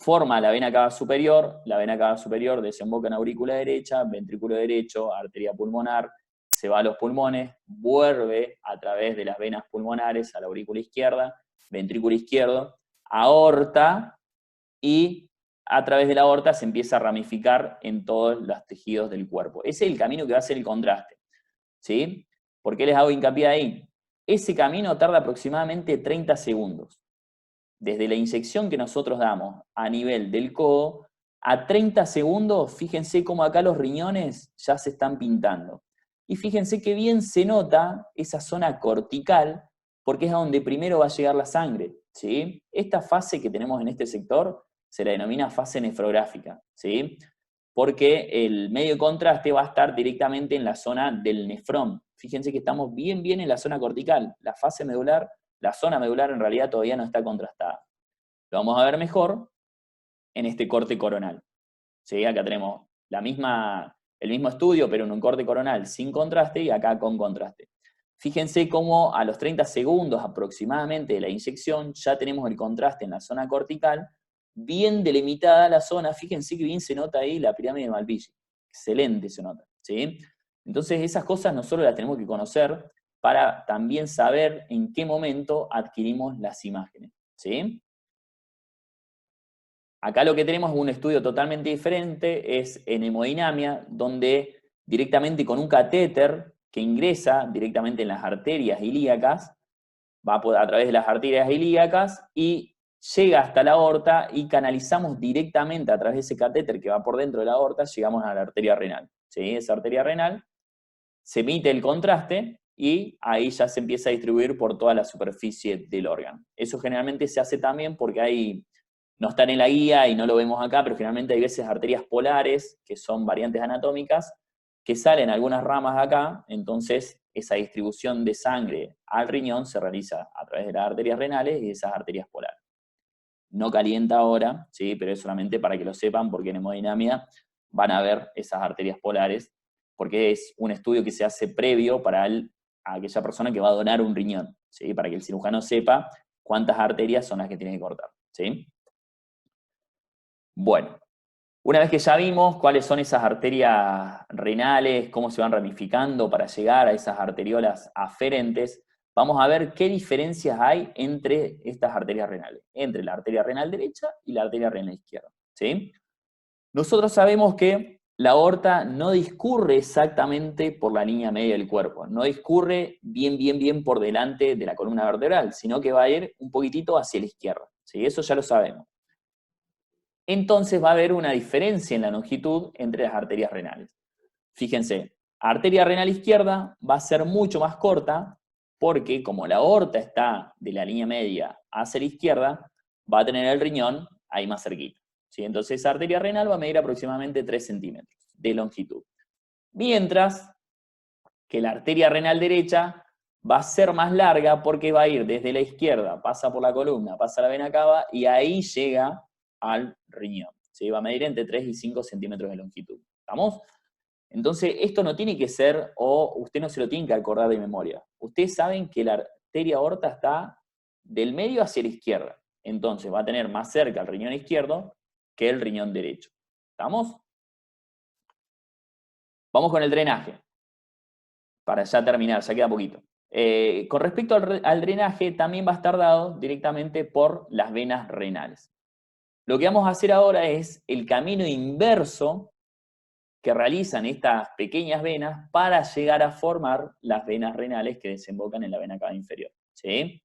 S1: forma la vena cava superior desemboca en aurícula derecha, ventrículo derecho, arteria pulmonar, se va a los pulmones, vuelve a través de las venas pulmonares a la aurícula izquierda, ventrículo izquierdo, aorta, y a través de la aorta se empieza a ramificar en todos los tejidos del cuerpo. Ese es el camino que va a hacer el contraste, ¿sí? ¿Por qué les hago hincapié ahí? Ese camino tarda aproximadamente 30 segundos. Desde la inyección que nosotros damos a nivel del codo, a 30 segundos, fíjense cómo acá los riñones ya se están pintando. Y fíjense qué bien se nota esa zona cortical, porque es a donde primero va a llegar la sangre, ¿sí? Esta fase que tenemos en este sector se la denomina fase nefrográfica, ¿sí? Porque el medio de contraste va a estar directamente en la zona del nefrón. Fíjense que estamos bien en la zona cortical. La fase medular, la zona medular en realidad todavía no está contrastada. Lo vamos a ver mejor en este corte coronal, ¿sí? Acá tenemos el mismo estudio, pero en un corte coronal sin contraste y acá con contraste. Fíjense cómo a los 30 segundos aproximadamente de la inyección ya tenemos el contraste en la zona cortical, bien delimitada la zona. Fíjense que bien se nota ahí la pirámide de Malpighi. Excelente se nota, ¿sí? Entonces esas cosas nosotros las tenemos que conocer para también saber en qué momento adquirimos las imágenes, ¿sí? Acá lo que tenemos es un estudio totalmente diferente, es en hemodinamia, donde directamente con un catéter que ingresa directamente en las arterias ilíacas, va a través de las arterias ilíacas y llega hasta la aorta y canalizamos directamente a través de ese catéter que va por dentro de la aorta, llegamos a la arteria renal, ¿sí? Esa arteria renal se emite el contraste y ahí ya se empieza a distribuir por toda la superficie del órgano. Eso generalmente se hace también porque no están en la guía y no lo vemos acá, pero generalmente hay veces arterias polares, que son variantes anatómicas, que salen algunas ramas de acá, entonces esa distribución de sangre al riñón se realiza a través de las arterias renales y de esas arterias polares. No calienta ahora, ¿sí? Pero es solamente para que lo sepan, porque en hemodinamia van a ver esas arterias polares, porque es un estudio que se hace previo para a aquella persona que va a donar un riñón, ¿sí? Para que el cirujano sepa cuántas arterias son las que tiene que cortar, ¿sí? Bueno, una vez que ya vimos cuáles son esas arterias renales, cómo se van ramificando para llegar a esas arteriolas aferentes, vamos a ver qué diferencias hay entre estas arterias renales, entre la arteria renal derecha y la arteria renal izquierda, ¿sí? Nosotros sabemos que la aorta no discurre exactamente por la línea media del cuerpo, no discurre bien por delante de la columna vertebral, sino que va a ir un poquitito hacia la izquierda, ¿sí? Eso ya lo sabemos. Entonces va a haber una diferencia en la longitud entre las arterias renales. Fíjense, arteria renal izquierda va a ser mucho más corta porque como la aorta está de la línea media hacia la izquierda, va a tener el riñón ahí más cerquita, ¿sí? Entonces esa arteria renal va a medir aproximadamente 3 centímetros. de longitud. Mientras que la arteria renal derecha va a ser más larga porque va a ir desde la izquierda, pasa por la columna, pasa a la vena cava y ahí llega al riñón. ¿Sí? Va a medir entre 3 y 5 centímetros de longitud. ¿Estamos? Entonces, esto no tiene que ser, o usted no se lo tiene que acordar de memoria. Ustedes saben que la arteria aorta está del medio hacia la izquierda. Entonces, va a tener más cerca el riñón izquierdo que el riñón derecho. ¿Estamos? Vamos con el drenaje. Para ya terminar, ya queda poquito. Con respecto al drenaje, también va a estar dado directamente por las venas renales. Lo que vamos a hacer ahora es el camino inverso que realizan estas pequeñas venas para llegar a formar las venas renales que desembocan en la vena cava inferior. ¿Sí?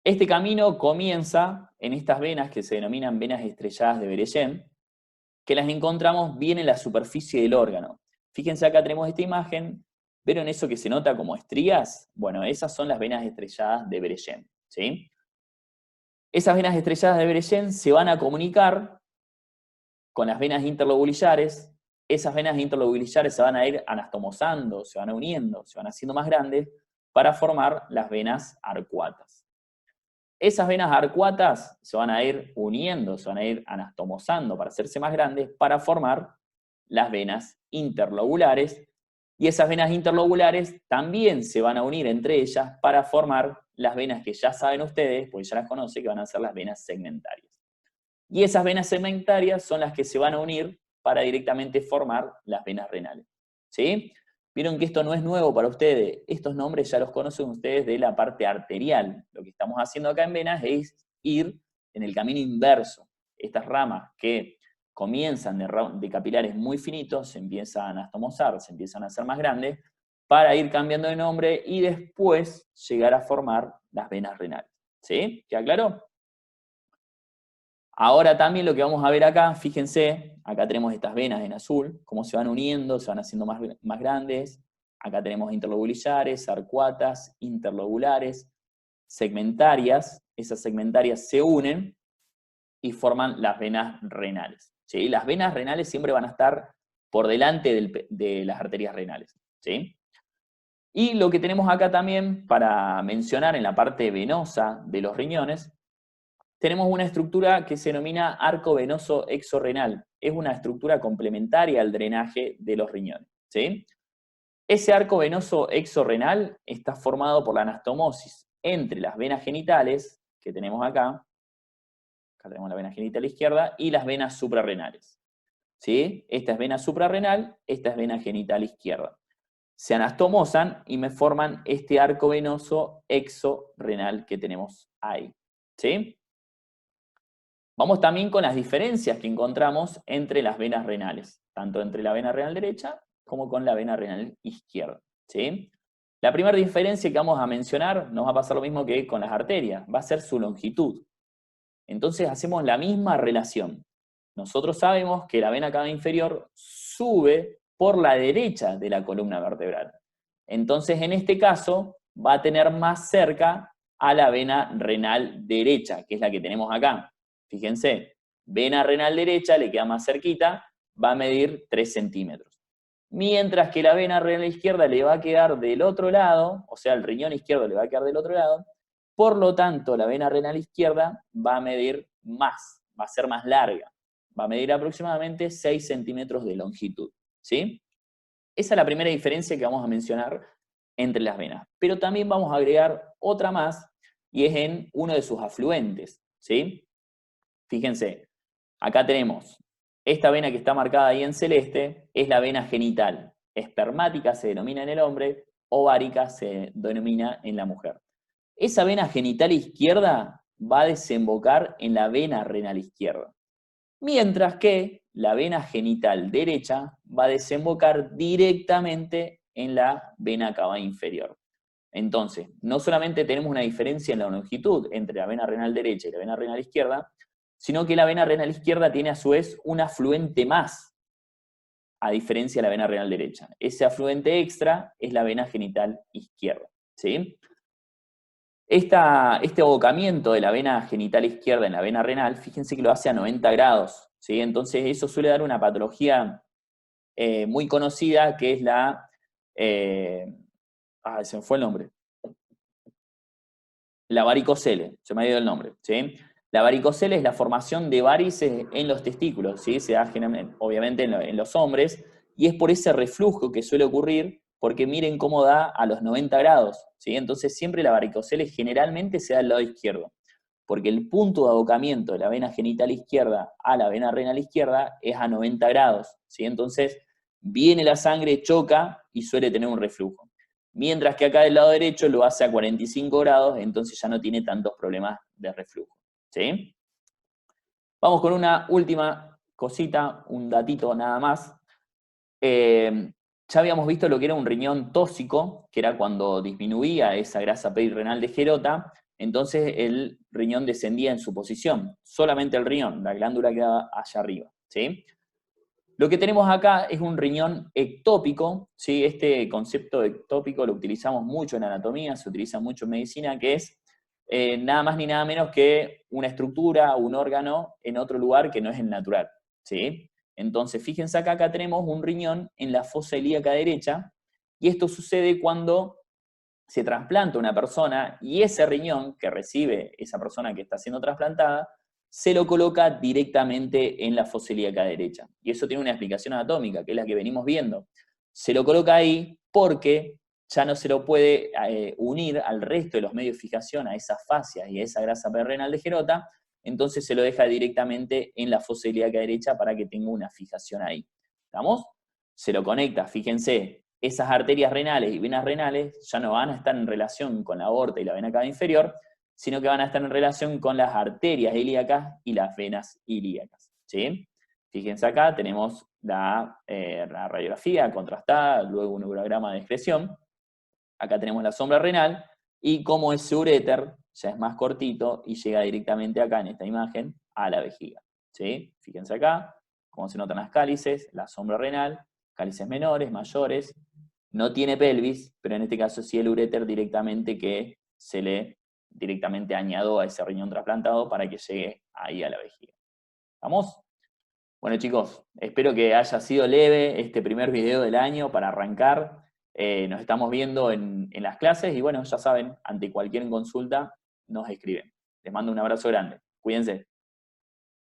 S1: Este camino comienza en estas venas que se denominan venas estrelladas de Bergén, que las encontramos bien en la superficie del órgano. Fíjense, acá tenemos esta imagen. ¿Vieron eso que se nota como estrías? Bueno, esas son las venas estrelladas de Bergén. ¿Sí? Esas venas estrelladas de Bergén se van a comunicar con las venas interlobulillares. Esas venas interlobulillares se van a ir anastomosando, se van uniendo, se van haciendo más grandes para formar las venas arcuatas. Esas venas arcuatas se van a ir uniendo, se van a ir anastomosando para hacerse más grandes para formar las venas interlobulares, y esas venas interlobulares también se van a unir entre ellas para formar las venas que ya saben ustedes, porque ya las conocen, que van a ser las venas segmentarias. Y esas venas segmentarias son las que se van a unir para directamente formar las venas renales. ¿Sí? Vieron que esto no es nuevo para ustedes, estos nombres ya los conocen ustedes de la parte arterial. Lo que estamos haciendo acá en venas es ir en el camino inverso. Estas ramas que comienzan de capilares muy finitos, se empiezan a anastomosar, se empiezan a hacer más grandes, para ir cambiando de nombre y después llegar a formar las venas renales. ¿Sí? ¿Queda claro? Ahora también lo que vamos a ver acá, fíjense, acá tenemos estas venas en azul, cómo se van uniendo, se van haciendo más grandes. Acá tenemos interlobulillares, arcuatas, interlobulares, segmentarias. Esas segmentarias se unen y forman las venas renales. ¿Sí? Las venas renales siempre van a estar por delante de las arterias renales. ¿Sí? Y lo que tenemos acá también para mencionar en la parte venosa de los riñones, tenemos una estructura que se denomina arco venoso exorrenal. Es una estructura complementaria al drenaje de los riñones. ¿Sí? Ese arco venoso exorrenal está formado por la anastomosis entre las venas genitales, que tenemos acá tenemos la vena genital izquierda, y las venas suprarrenales. ¿Sí? Esta es vena suprarrenal, esta es vena genital izquierda. Se anastomosan y me forman este arco venoso exorrenal que tenemos ahí. ¿Sí? Vamos también con las diferencias que encontramos entre las venas renales, tanto entre la vena renal derecha como con la vena renal izquierda. ¿Sí? La primera diferencia que vamos a mencionar nos va a pasar lo mismo que con las arterias, va a ser su longitud. Entonces hacemos la misma relación. Nosotros sabemos que la vena cava inferior sube por la derecha de la columna vertebral. Entonces, en este caso, va a tener más cerca a la vena renal derecha, que es la que tenemos acá. Fíjense, vena renal derecha le queda más cerquita, va a medir 3 centímetros. Mientras que la vena renal izquierda le va a quedar del otro lado, o sea, el riñón izquierdo le va a quedar del otro lado. Por lo tanto, la vena renal izquierda va a medir más, va a ser más larga. Va a medir aproximadamente 6 centímetros de longitud. ¿Sí? Esa es la primera diferencia que vamos a mencionar entre las venas. Pero también vamos a agregar otra más, y es en uno de sus afluentes. ¿Sí? Fíjense, acá tenemos esta vena que está marcada ahí en celeste, es la vena genital. Espermática se denomina en el hombre, ovárica se denomina en la mujer. Esa vena genital izquierda va a desembocar en la vena renal izquierda. Mientras que la vena genital derecha va a desembocar directamente en la vena cava inferior. Entonces, no solamente tenemos una diferencia en la longitud entre la vena renal derecha y la vena renal izquierda, sino que la vena renal izquierda tiene a su vez un afluente más, a diferencia de la vena renal derecha. Ese afluente extra es la vena genital izquierda. ¿Sí? Este abocamiento de la vena genital izquierda en la vena renal, fíjense que lo hace a 90 grados, ¿sí? Entonces eso suele dar una patología muy conocida que es la... se me fue el nombre. La varicocele, se me ha ido el nombre, ¿sí? La varicocele es la formación de varices en los testículos, ¿sí? Se da obviamente en los hombres, y es por ese reflujo que suele ocurrir, porque miren cómo da a los 90 grados, ¿sí? Entonces siempre la varicocele generalmente se da al lado izquierdo, porque el punto de abocamiento de la vena genital izquierda a la vena renal izquierda es a 90 grados, ¿sí? Entonces viene la sangre, choca y suele tener un reflujo. Mientras que acá del lado derecho lo hace a 45 grados, entonces ya no tiene tantos problemas de reflujo, ¿sí? Vamos con una última cosita, un datito nada más. Ya habíamos visto lo que era un riñón tóxico, que era cuando disminuía esa grasa perirrenal de Gerota, entonces el riñón descendía en su posición, solamente el riñón, la glándula quedaba allá arriba, ¿sí? Lo que tenemos acá es un riñón ectópico, ¿sí? Este concepto ectópico lo utilizamos mucho en anatomía, se utiliza mucho en medicina, que es nada más ni nada menos que una estructura, un órgano en otro lugar que no es el natural, ¿sí? Entonces, fíjense acá tenemos un riñón en la fosa ilíaca derecha, y esto sucede cuando se trasplanta una persona y ese riñón que recibe esa persona que está siendo trasplantada, se lo coloca directamente en la fosa ilíaca derecha. Y eso tiene una explicación anatómica, que es la que venimos viendo. Se lo coloca ahí porque ya no se lo puede unir al resto de los medios de fijación, a esas fascias y a esa grasa perrenal de Gerota, entonces se lo deja directamente en la fosa ilíaca derecha para que tenga una fijación ahí. ¿Estamos? Se lo conecta, fíjense, esas arterias renales y venas renales ya no van a estar en relación con la aorta y la vena cava inferior, sino que van a estar en relación con las arterias ilíacas y las venas ilíacas, ¿sí? Fíjense acá, tenemos la radiografía contrastada, luego un urograma de excreción. Acá tenemos la sombra renal, y como ese uréter ya es más cortito y llega directamente acá en esta imagen a la vejiga, ¿sí? Fíjense acá, cómo se notan las cálices, la sombra renal, cálices menores, mayores, no tiene pelvis, pero en este caso sí el uréter directamente que se le directamente añadió a ese riñón trasplantado para que llegue ahí a la vejiga. ¿Vamos? Bueno chicos, espero que haya sido leve este primer video del año para arrancar. Nos estamos viendo en las clases y bueno, ya saben, ante cualquier consulta nos escriben. Les mando un abrazo grande. Cuídense.